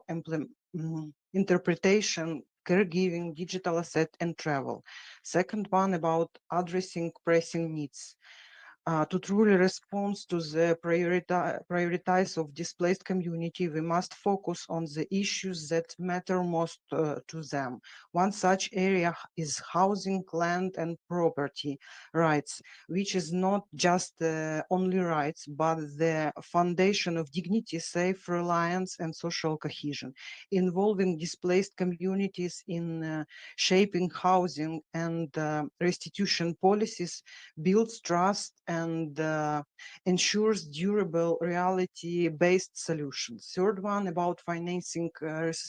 interpretation, caregiving, digital asset, and travel. Second one about addressing pressing needs. To truly respond to the priorities of displaced community, we must focus on the issues that matter most to them. One such area is housing, land, and property rights, which is not just only rights, but the foundation of dignity, safe reliance, and social cohesion. Involving displaced communities in shaping housing and restitution policies builds trust and ensures durable reality-based solutions. Third one about financing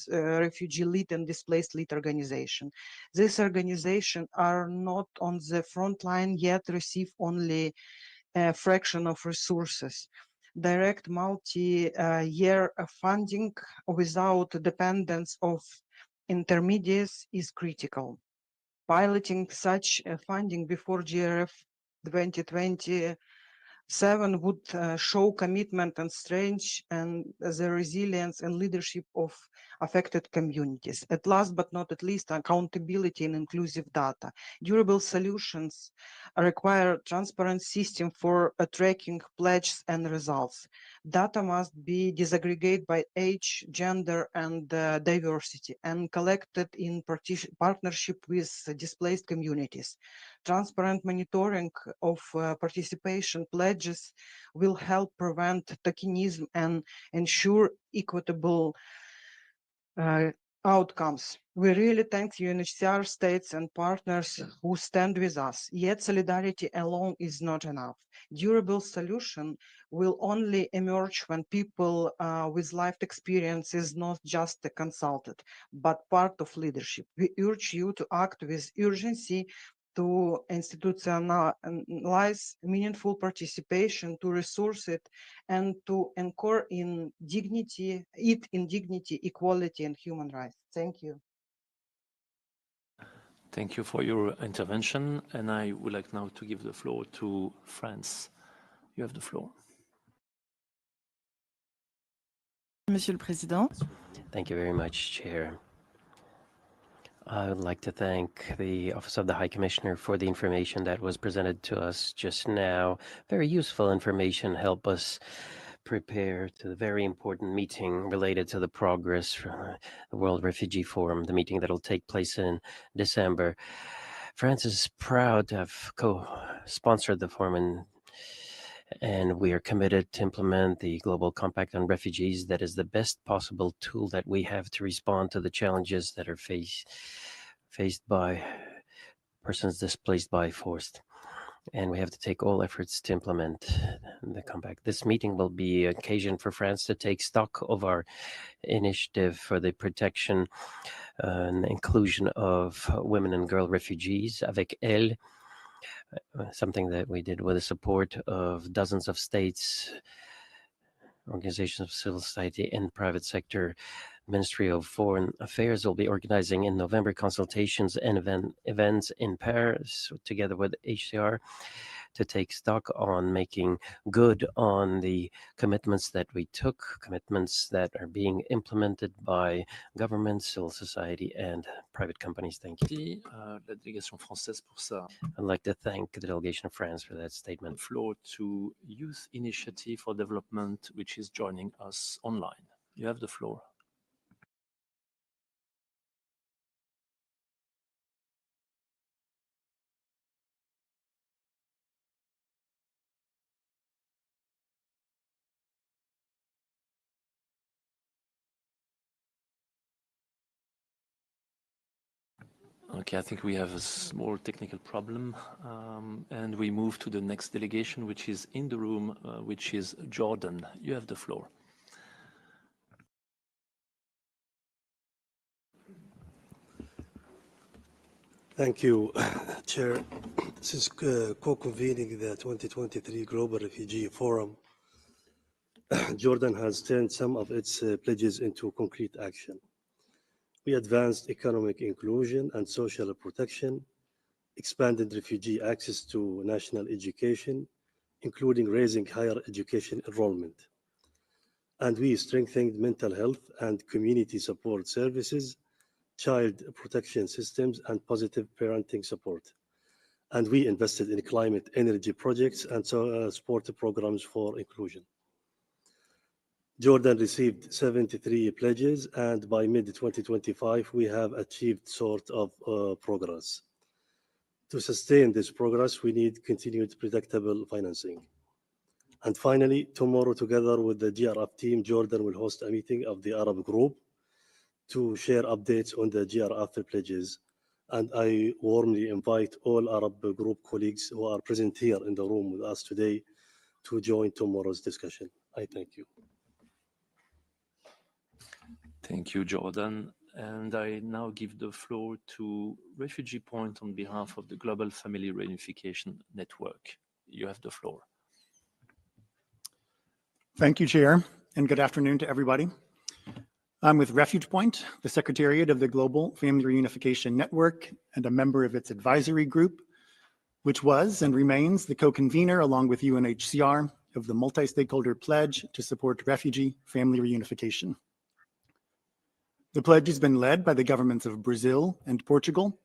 refugee lead and displaced lead organization. These organizations are not on the front line yet, receive only a fraction of resources. Direct multi-year funding without dependence of intermediaries is critical. Piloting such funding before GRF 2027 would show commitment and strength and the resilience and leadership of affected communities. At last but not at least, accountability and inclusive data. Durable solutions require transparent system for tracking pledges and results. Data must be disaggregated by age, gender, and diversity and collected in partnership with displaced communities. Transparent monitoring of participation pledges will help prevent tokenism and ensure equitable outcomes. We really thank UNHCR states and partners who stand with us, yet solidarity alone is not enough. Durable solution will only emerge when people with lived experience is not just consulted, but part of leadership. We urge you to act with urgency to institutionalize meaningful participation, to resource it, and to anchor in dignity, equality, and human rights. Thank you. Thank you for your intervention. And I would like now to give the floor to France. You have the floor. Monsieur le Président. Thank you very much, Chair. I would like to thank the Office of the High Commissioner for the information that was presented to us just now. Very useful information, help us prepare to the very important meeting related to the progress for the World Refugee Forum, the meeting that will take place in December. France is proud to have co-sponsored the forum, and we are committed to implement the Global Compact on Refugees. That is the best possible tool that we have to respond to the challenges that are faced by persons displaced by force. And we have to take all efforts to implement the compact. This meeting will be an occasion for France to take stock of our initiative for the protection and inclusion of women and girl refugees, avec elle, something that we did with the support of dozens of states, organizations of civil society and private sector. Ministry of Foreign Affairs will be organizing in November consultations and events in Paris together with HCR to take stock on making good on the commitments that we took, commitments that are being implemented by government, civil society, and private companies. Thank you. La délégation française pour ça. I'd like to thank the delegation of France for that statement. Floor to Youth Initiative for Development, which is joining us online. You have the floor. Okay, I think we have a small technical problem, and we move to the next delegation, which is in the room, which is Jordan. You have the floor. Thank you, Chair. This is co-convening the 2023 Global Refugee Forum. Jordan has turned some of its pledges into concrete action. We advanced economic inclusion and social protection, expanded refugee access to national education, including raising higher education enrollment. And we strengthened mental health and community support services, child protection systems, and positive parenting support. And we invested in climate energy projects and support programs for inclusion. Jordan received 73 pledges, and by mid-2025, we have achieved sort of progress. To sustain this progress, we need continued predictable financing. And finally, tomorrow, together with the GRF team, Jordan will host a meeting of the Arab group to share updates on the GRF pledges. And I warmly invite all Arab group colleagues who are present here in the room with us today to join tomorrow's discussion. I thank you. Thank you, Jordan. And I now give the floor to Refugee Point on behalf of the Global Family Reunification Network. You have the floor. Thank you, Chair, and good afternoon to everybody. I'm with Refuge Point, the Secretariat of the Global Family Reunification Network, and a member of its advisory group, which was and remains the co-convener along with UNHCR of the multi-stakeholder pledge to support refugee family reunification. The pledge has been led by the governments of Brazil and Portugal,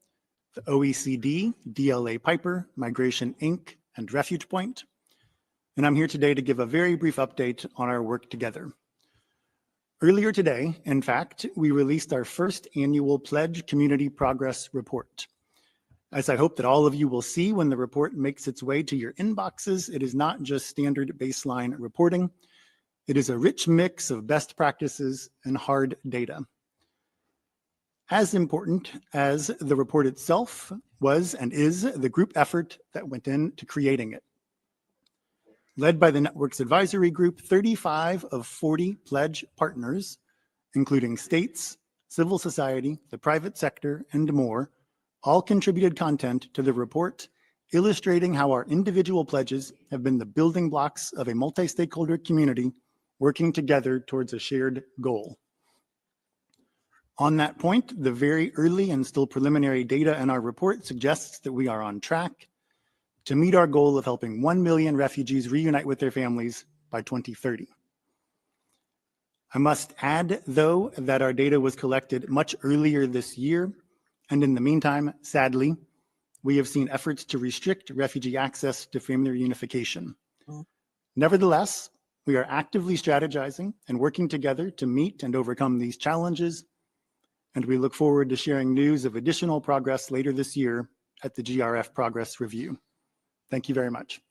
the OECD, DLA Piper, Migration Inc., and Refuge Point. And I'm here today to give a very brief update on our work together. Earlier today, in fact, we released our first annual Pledge Community Progress Report. As I hope that all of you will see when the report makes its way to your inboxes, it is not just standard baseline reporting. It is a rich mix of best practices and hard data. As important as the report itself was and is the group effort that went into creating it. Led by the network's advisory group, 35 of 40 pledge partners, including states, civil society, the private sector, and more, all contributed content to the report, illustrating how our individual pledges have been the building blocks of a multi-stakeholder community working together towards a shared goal. On that point, the very early and still preliminary data in our report suggests that we are on track to meet our goal of helping 1 million refugees reunite with their families by 2030. I must add, though, that our data was collected much earlier this year, and in the meantime, sadly, we have seen efforts to restrict refugee access to family reunification. Nevertheless, we are actively strategizing and working together to meet and overcome these challenges, and we look forward to sharing news of additional progress later this year at the GRF Progress Review. Thank you very much.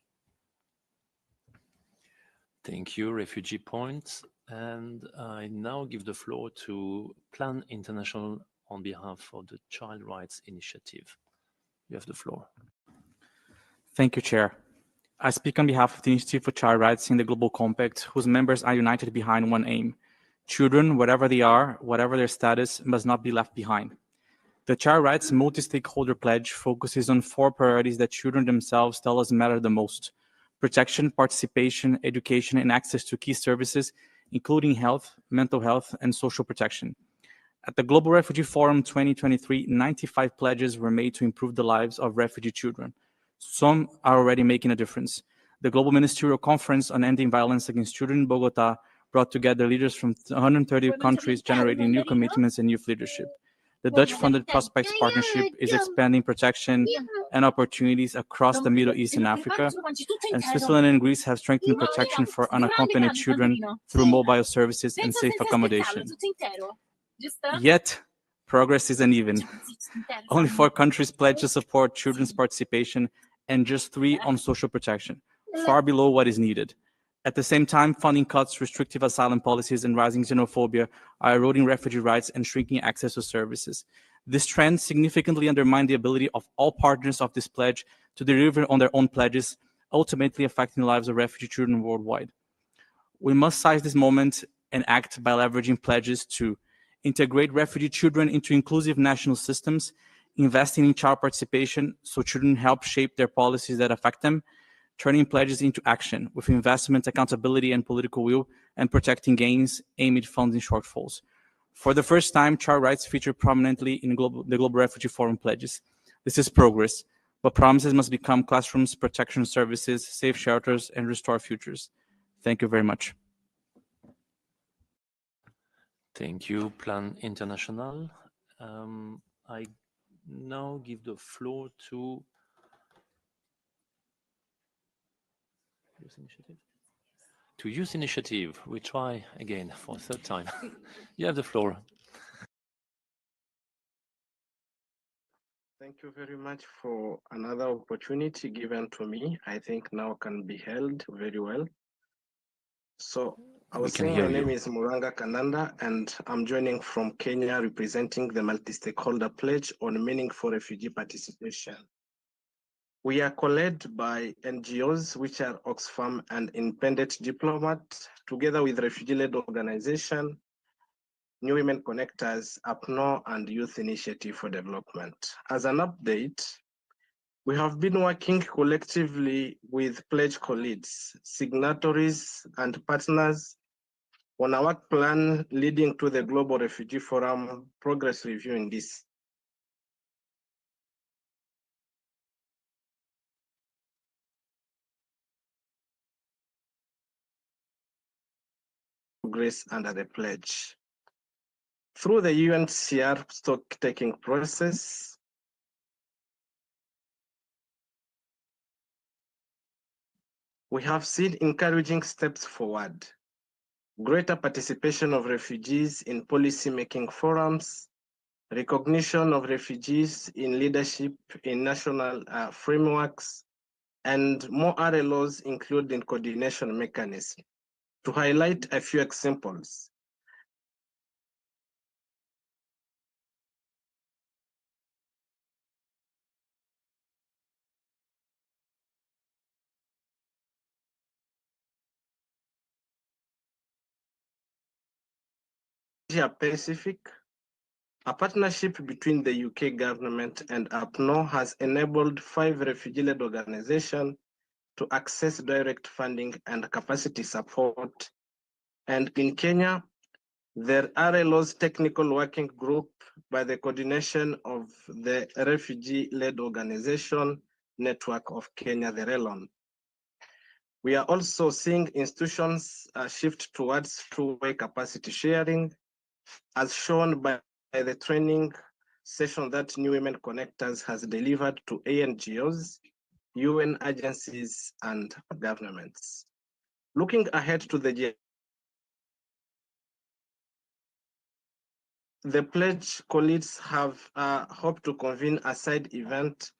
Thank you, Refugee Point. And I now give the floor to Plan International on behalf of the Child Rights Initiative. You have the floor. Thank you, Chair. I speak on behalf of the Initiative for Child Rights in the Global Compact, whose members are united behind one aim. Children, wherever they are, whatever their status, must not be left behind. The Child Rights Multi-Stakeholder Pledge focuses on 4 priorities that children themselves tell us matter the most: protection, participation, education, and access to key services, including health, mental health, and social protection. At the Global Refugee Forum 2023, 95 pledges were made to improve the lives of refugee children. Some are already making a difference. The Global Ministerial Conference on Ending Violence Against Children in Bogota brought together leaders from 130 countries, generating new commitments and youth leadership. The Dutch-funded Prospects Partnership is expanding protection and opportunities across the Middle East and Africa, and Switzerland and Greece have strengthened protection for unaccompanied children through mobile services and safe accommodation. Yet, progress is uneven. Only 4 countries pledge to support children's participation and just 3 on social protection, far below what is needed. At the same time, funding cuts, restrictive asylum policies, and rising xenophobia are eroding refugee rights and shrinking access to services. This trend significantly undermined the ability of all partners of this pledge to deliver on their own pledges, ultimately affecting the lives of refugee children worldwide. We must seize this moment and act by leveraging pledges to integrate refugee children into inclusive national systems, investing in child participation so children help shape their policies that affect them, turning pledges into action with investment, accountability, and political will, and protecting gains aimed at funding shortfalls. For the first time, child rights feature prominently in the Global Refugee Forum pledges. This is progress, but promises must become classrooms, protection services, safe shelters, and restore futures. Thank you very much. Thank you, Plan International. I now give the floor to Youth Initiative. To Youth Initiative, we try again for a third time. You have the floor. Thank you very much for another opportunity given to me. I think now can be held very well. So I was saying my name is Muranga Kananda, and I'm joining from Kenya, representing the multi-stakeholder pledge on meaningful refugee participation. We are co-led by NGOs, which are Oxfam and Independent Diplomat, together with refugee-led organization, New Women Connectors, APNO, and Youth Initiative for Development. As an update, we have been working collectively with pledge colleagues, signatories, and partners on a work plan leading to the Global Refugee Forum progress review in this. Progress under the pledge. Through the UNHCR stock-taking process, we have seen encouraging steps forward. Greater participation of refugees in policy-making forums, recognition of refugees in leadership in national frameworks, and more RLOs, including coordination mechanisms. To highlight a few examples, Asia Pacific, a partnership between the UK government and APNO has enabled 5 refugee-led organizations to access direct funding and capacity support. And in Kenya, the RLO's technical working group by the coordination of the refugee-led organization network of Kenya, the RELON. We are also seeing institutions shift towards two-way capacity sharing, as shown by the training session that New Women Connectors has delivered to NGOs, UN agencies, and governments. Looking ahead to the pledge colleagues have hoped to convene a side event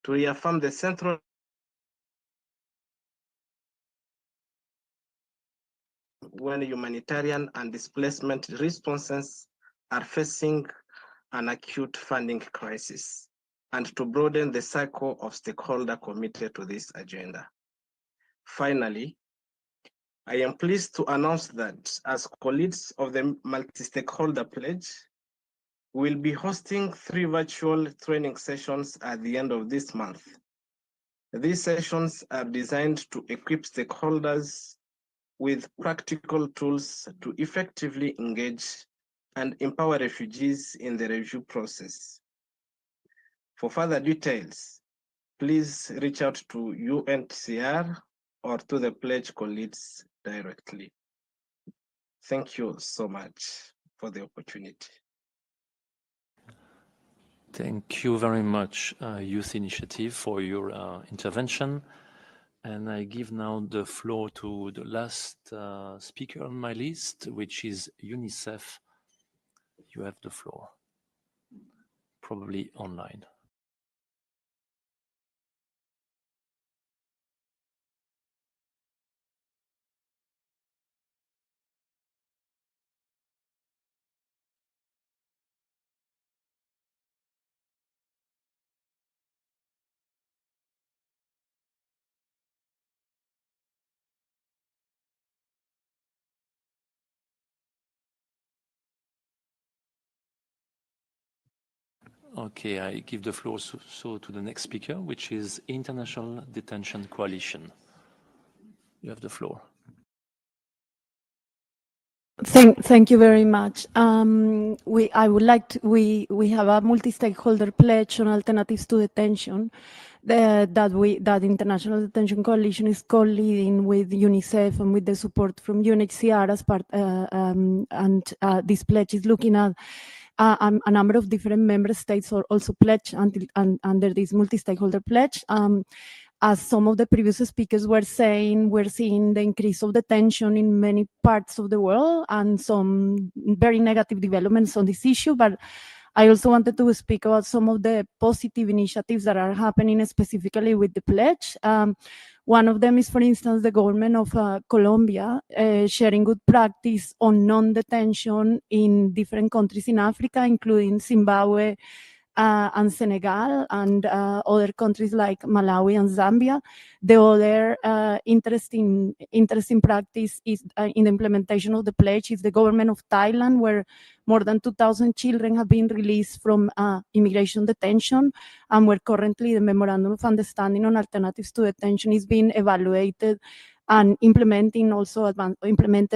to reaffirm the central when humanitarian and displacement responses are facing an acute funding crisis, and to broaden the circle of stakeholders committed to this agenda. Finally, I am pleased to announce that as colleagues of the multi-stakeholder pledge, we'll be hosting 3 virtual training sessions at the end of this month. These sessions are designed to equip stakeholders with practical tools to effectively engage and empower refugees in the review process. For further details, please reach out to UNHCR or to the pledge colleagues directly. Thank you so much for the opportunity. Thank you very much, Youth Initiative, for your intervention. And I give now the floor to the last speaker on my list, which is UNICEF. You have the floor, probably online. Okay, I give the floor to the next speaker, which is International Detention Coalition. You have the floor. Thank you very much. We have a multi-stakeholder pledge on alternatives to detention that International Detention Coalition is co-leading with UNICEF and with the support from UNHCR as part, this pledge is looking at a number of different member states are also pledged under this multi-stakeholder pledge. As some of the previous speakers were saying, we're seeing the increase of the tension in many parts of the world and some very negative developments on this issue. But I also wanted to speak about some of the positive initiatives that are happening specifically with the pledge. One of them is, for instance, the government of Colombia sharing good practice on non-detention in different countries in Africa, including Zimbabwe, and Senegal and other countries like Malawi and Zambia. The other interesting practice is in the implementation of the pledge is the government of Thailand, where more than 2,000 children have been released from immigration detention, and where currently the Memorandum of Understanding on Alternatives to Detention is being evaluated and implemented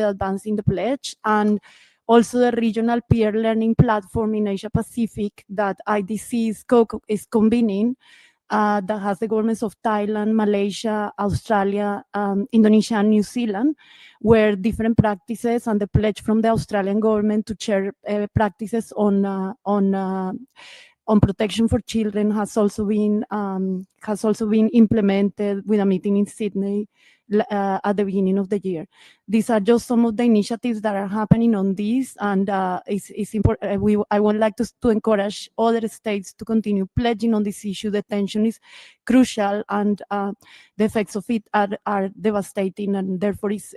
advancing the pledge. And also the regional peer learning platform in Asia Pacific that IDC is convening that has the governments of Thailand, Malaysia, Australia, Indonesia, and New Zealand, where different practices and the pledge from the Australian government to share practices on protection for children has also been implemented with a meeting in Sydney at the beginning of the year. These are just some of the initiatives that are happening on this, and it's important. I would like to encourage other states to continue pledging on this issue. Detention is crucial, and the effects of it are devastating, and therefore is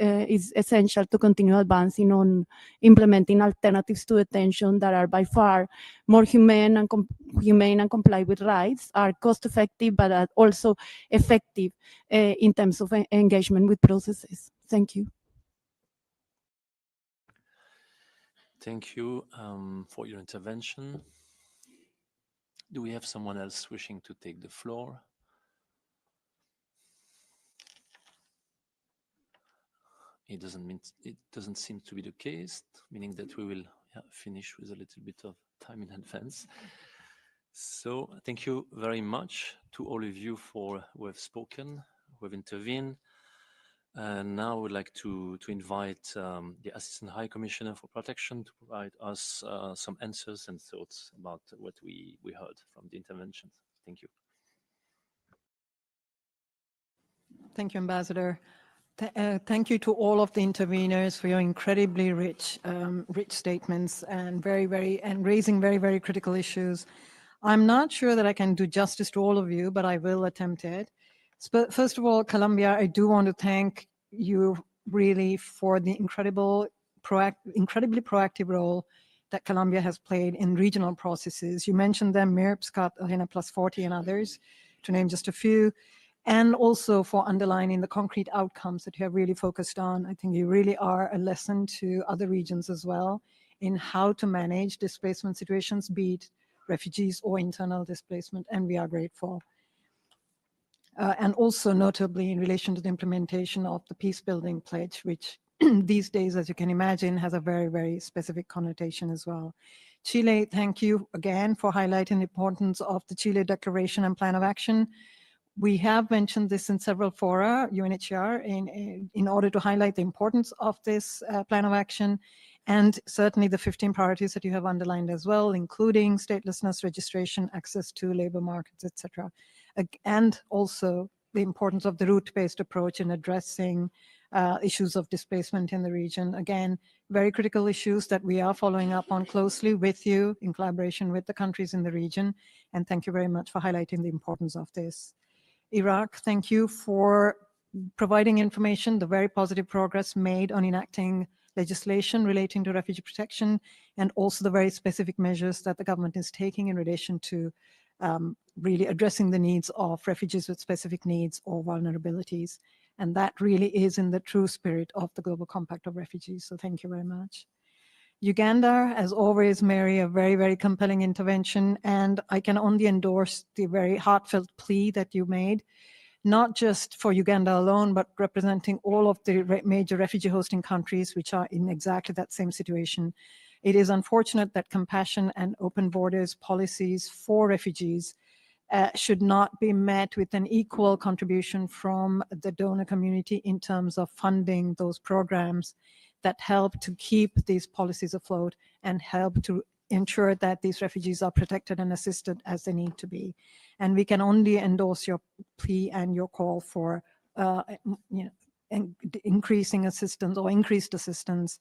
essential to continue advancing on implementing alternatives to detention that are by far more humane and comply with rights, are cost-effective, but are also effective in terms of engagement with processes. Thank you. Thank you for your intervention. Do we have someone else wishing to take the floor? It doesn't seem to be the case, meaning that we will finish with a little bit of time in advance. So thank you very much to all of you who have spoken, who have intervened. And now I would like to invite the Assistant High Commissioner for Protection to provide us some answers and thoughts about what we heard from the interventions. Thank you. Thank you, Ambassador. Thank you to all of the interveners for your incredibly rich statements and raising very, very critical issues. I'm not sure that I can do justice to all of you, but I will attempt it. First of all, Colombia, I do want to thank you really for the incredibly proactive role that Colombia has played in regional processes. You mentioned them, MIRPS, Cartagena Plus 40 and others, to name just a few, and also for underlining the concrete outcomes that you have really focused on. I think you really are a lesson to other regions as well in how to manage displacement situations, be it refugees or internal displacement, and we are grateful. And also notably in relation to the implementation of the peace-building pledge, which these days, as you can imagine, has a very, very specific connotation as well. Chile, thank you again for highlighting the importance of the Chile Declaration and Plan of Action. We have mentioned this in several fora, UNHCR, in order to highlight the importance of this plan of action, and certainly the 15 priorities that you have underlined as well, including statelessness, registration, access to labor markets, etc. And also the importance of the route-based approach in addressing issues of displacement in the region. Again, very critical issues that we are following up on closely with you in collaboration with the countries in the region. And thank you very much for highlighting the importance of this. Iraq, thank you for providing information, the very positive progress made on enacting legislation relating to refugee protection, and also the very specific measures that the government is taking in relation to really addressing the needs of refugees with specific needs or vulnerabilities. And that really is in the true spirit of the Global Compact of Refugees. So thank you very much. Uganda, as always, Mary, a very, very compelling intervention, and I can only endorse the very heartfelt plea that you made, not just for Uganda alone, but representing all of the major refugee hosting countries which are in exactly that same situation. It is unfortunate that compassion and open borders policies for refugees should not be met with an equal contribution from the donor community in terms of funding those programs that help to keep these policies afloat and help to ensure that these refugees are protected and assisted as they need to be. And we can only endorse your plea and your call for increasing assistance or increased assistance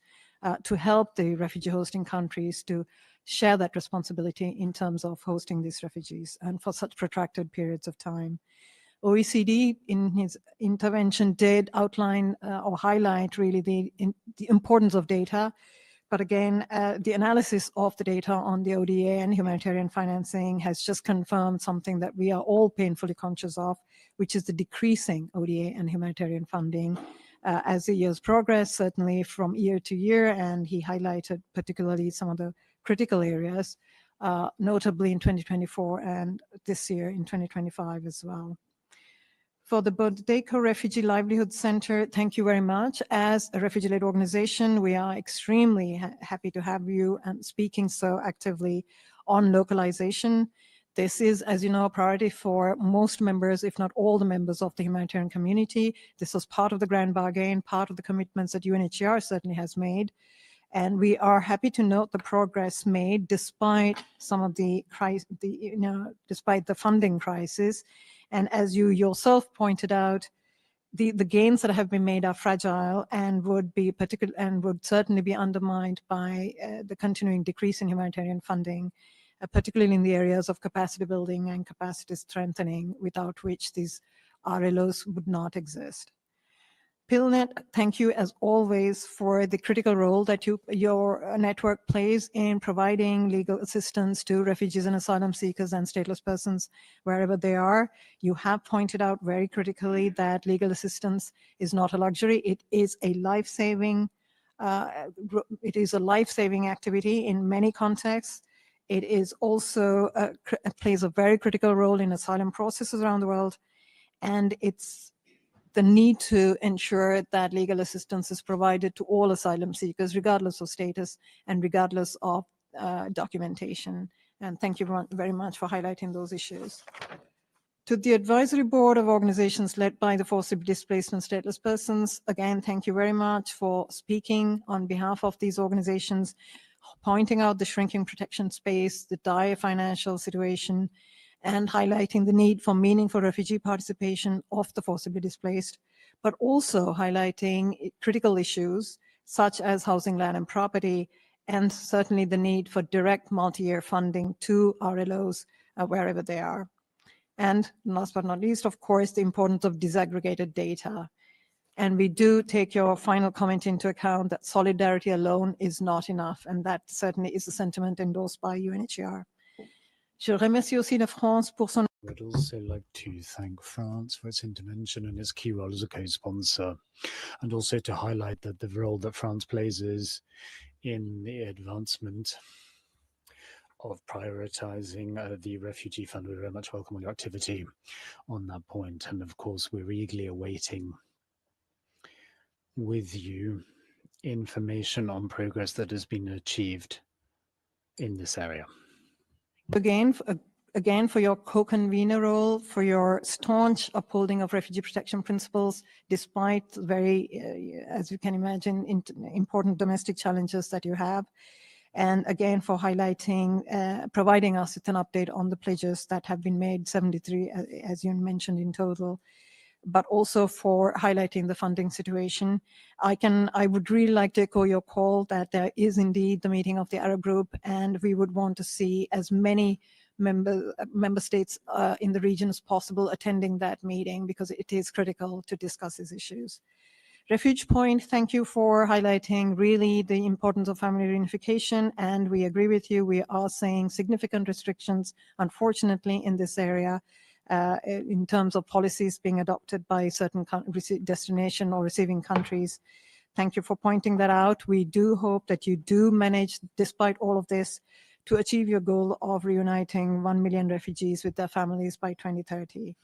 to help the refugee hosting countries to share that responsibility in terms of hosting these refugees and for such protracted periods of time. OECD in his intervention did outline or highlight really the importance of data. But again, the analysis of the data on the ODA and humanitarian financing has just confirmed something that we are all painfully conscious of, which is the decreasing ODA and humanitarian funding as the years progress, certainly from year to year. And he highlighted particularly some of the critical areas, notably in 2024 and this year in 2025 as well. For the Bondeko Refugee Livelihood Center, thank you very much. As a refugee-led organization, we are extremely happy to have you and speaking so actively on localization. This is, as you know, a priority for most members, if not all the members of the humanitarian community. This was part of the grand bargain, part of the commitments that UNHCR certainly has made. And we are happy to note the progress made despite some of despite the funding crisis. And as you yourself pointed out, the gains that have been made are fragile and would certainly be undermined by the continuing decrease in humanitarian funding, particularly in the areas of capacity building and capacity strengthening, without which these RLOs would not exist. PILNet, thank you as always for the critical role that your network plays in providing legal assistance to refugees and asylum seekers and stateless persons wherever they are. You have pointed out very critically that legal assistance is not a luxury. It is a life-saving activity in many contexts. It is also plays a very critical role in asylum processes around the world, and it's the need to ensure that legal assistance is provided to all asylum seekers, regardless of status and regardless of documentation. And thank you very much for highlighting those issues. To the advisory board of organizations led by the forcibly displaced and stateless persons, again, thank you very much for speaking on behalf of these organizations, pointing out the shrinking protection space, the dire financial situation, and highlighting the need for meaningful refugee participation of the forcibly displaced, but also highlighting critical issues such as housing, land, and property, and certainly the need for direct multi-year funding to RLOs wherever they are. And last but not least, of course, the importance of disaggregated data. And we do take your final comment into account that solidarity alone is not enough, and that certainly is a sentiment endorsed by UNHCR. Je remercie aussi la France pour son... I'd also like to thank France for its intervention and its key role as a co-sponsor, and also to highlight that the role that France plays is in the advancement of prioritizing the refugee fund. We very much welcome your activity on that point, and of course we're eagerly awaiting with you information on progress that has been achieved in this area. Again, for your co-convener role, for your staunch upholding of refugee protection principles, despite very, as you can imagine, important domestic challenges that you have. And again, for highlighting, providing us with an update on the pledges that have been made, 73, as you mentioned in total, but also for highlighting the funding situation. I would really like to echo your call that there is indeed the meeting of the Arab group, and we would want to see as many member states in the region as possible attending that meeting, because it is critical to discuss these issues. Refuge Point, thank you for highlighting really the importance of family reunification, and we agree with you. We are seeing significant restrictions, unfortunately, in this area in terms of policies being adopted by certain destination or receiving countries Thank you for pointing that out. We do hope that you do manage, despite all of this, to achieve your goal of reuniting 1 million refugees with their families by 2030.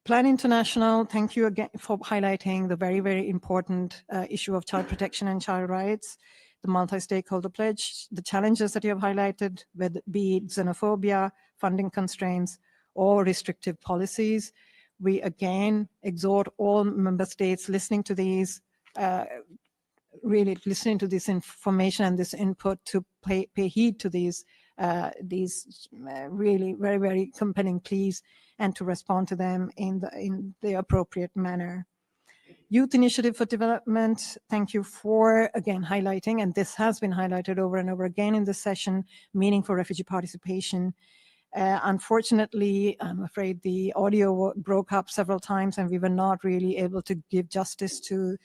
Plan International, thank you again for highlighting the very, very important issue of child protection and child rights, the multi-stakeholder pledge, the challenges that you have highlighted, whether be it xenophobia, funding constraints, or restrictive policies. We again exhort all member states listening to these, really listening to this information and this input to pay heed to these really very, very compelling pleas and to respond to them in the appropriate manner. Youth Initiative for Development, thank you for again highlighting, and this has been highlighted over and over again in this session, meaningful refugee participation. Unfortunately, I'm afraid the audio broke up several times and we were not really able to give justice to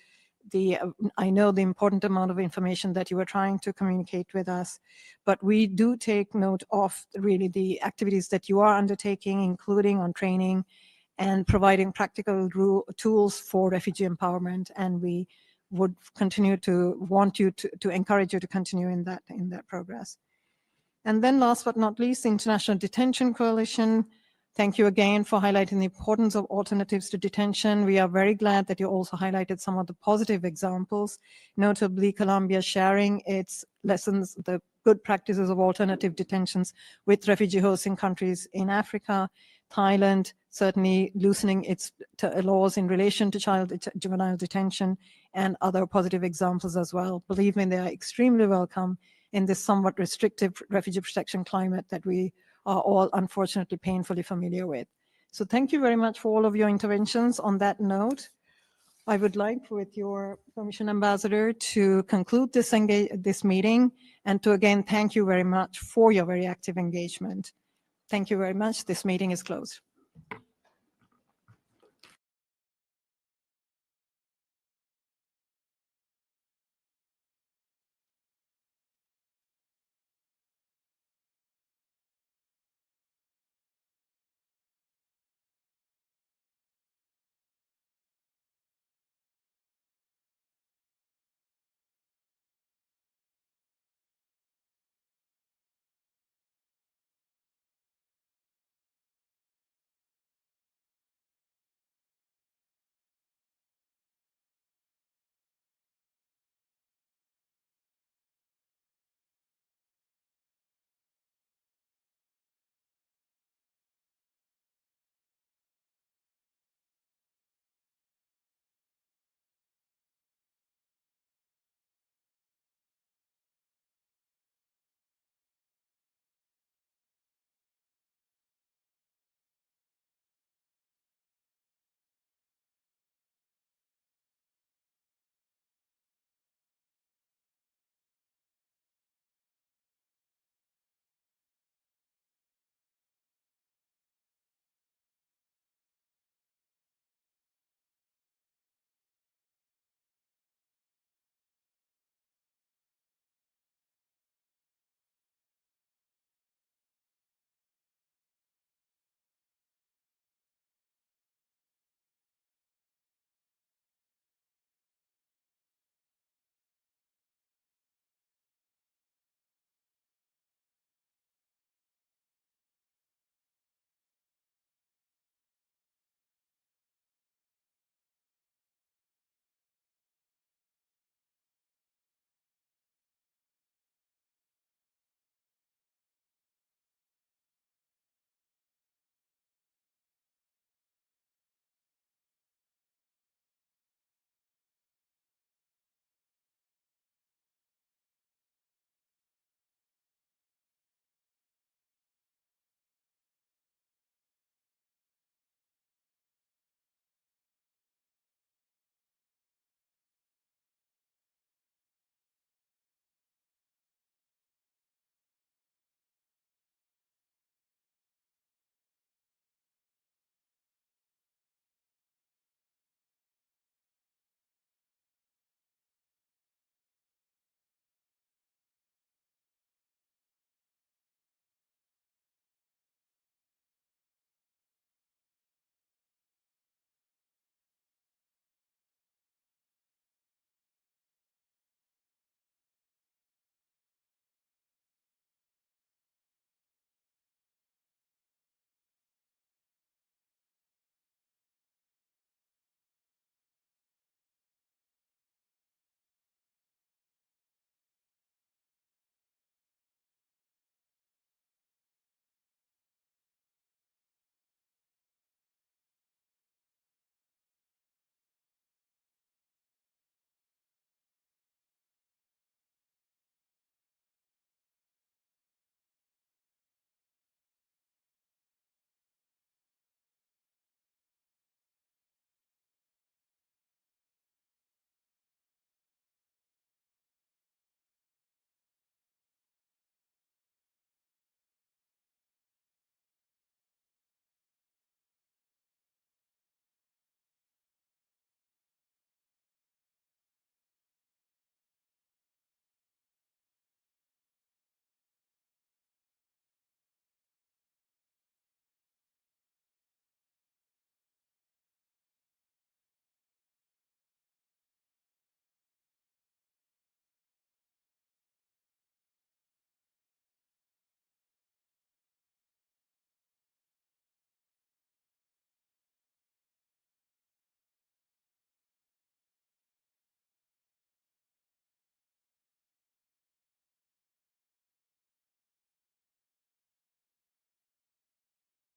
I know the important amount of information that you were trying to communicate with us, but we do take note of really the activities that you are undertaking, including on training and providing practical tools for refugee empowerment. And we would continue to want you to encourage you to continue in that progress. And then last but not least, the International Detention Coalition. Thank you again for highlighting the importance of alternatives to detention. We are very glad that you also highlighted some of the positive examples, notably Colombia sharing its lessons, the good practices of alternative detentions with refugee hosting countries in Africa, Thailand, certainly loosening its laws in relation to juvenile detention, and other positive examples as well. Believe me, they are extremely welcome in this somewhat restrictive refugee protection climate that we are all unfortunately painfully familiar with. So thank you very much for all of your interventions. On that note, I would like, with your permission, Ambassador, to conclude this meeting and to again thank you very much for your very active engagement. Thank you very much. This meeting is closed.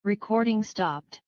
Recording stopped.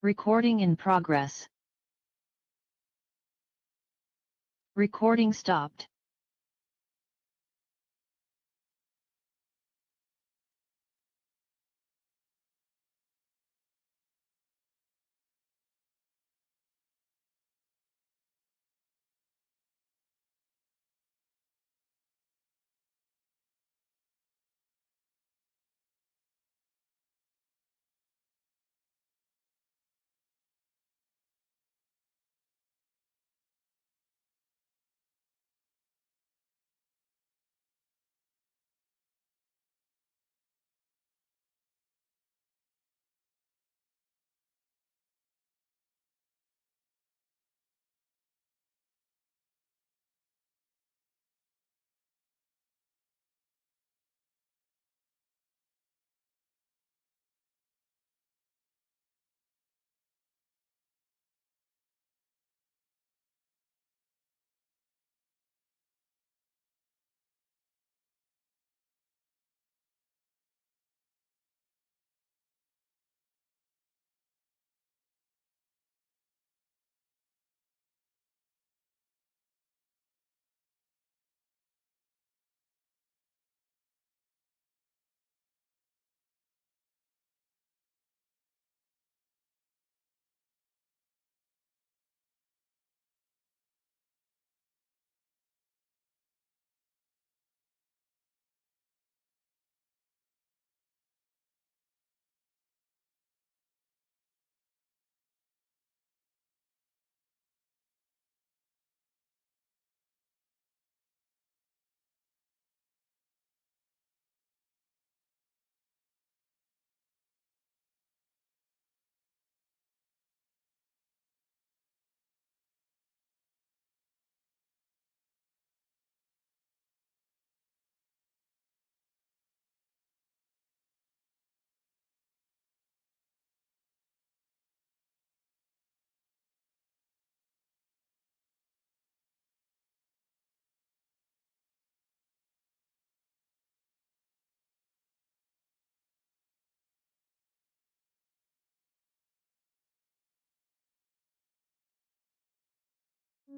Recording in progress. Recording stopped.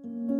you.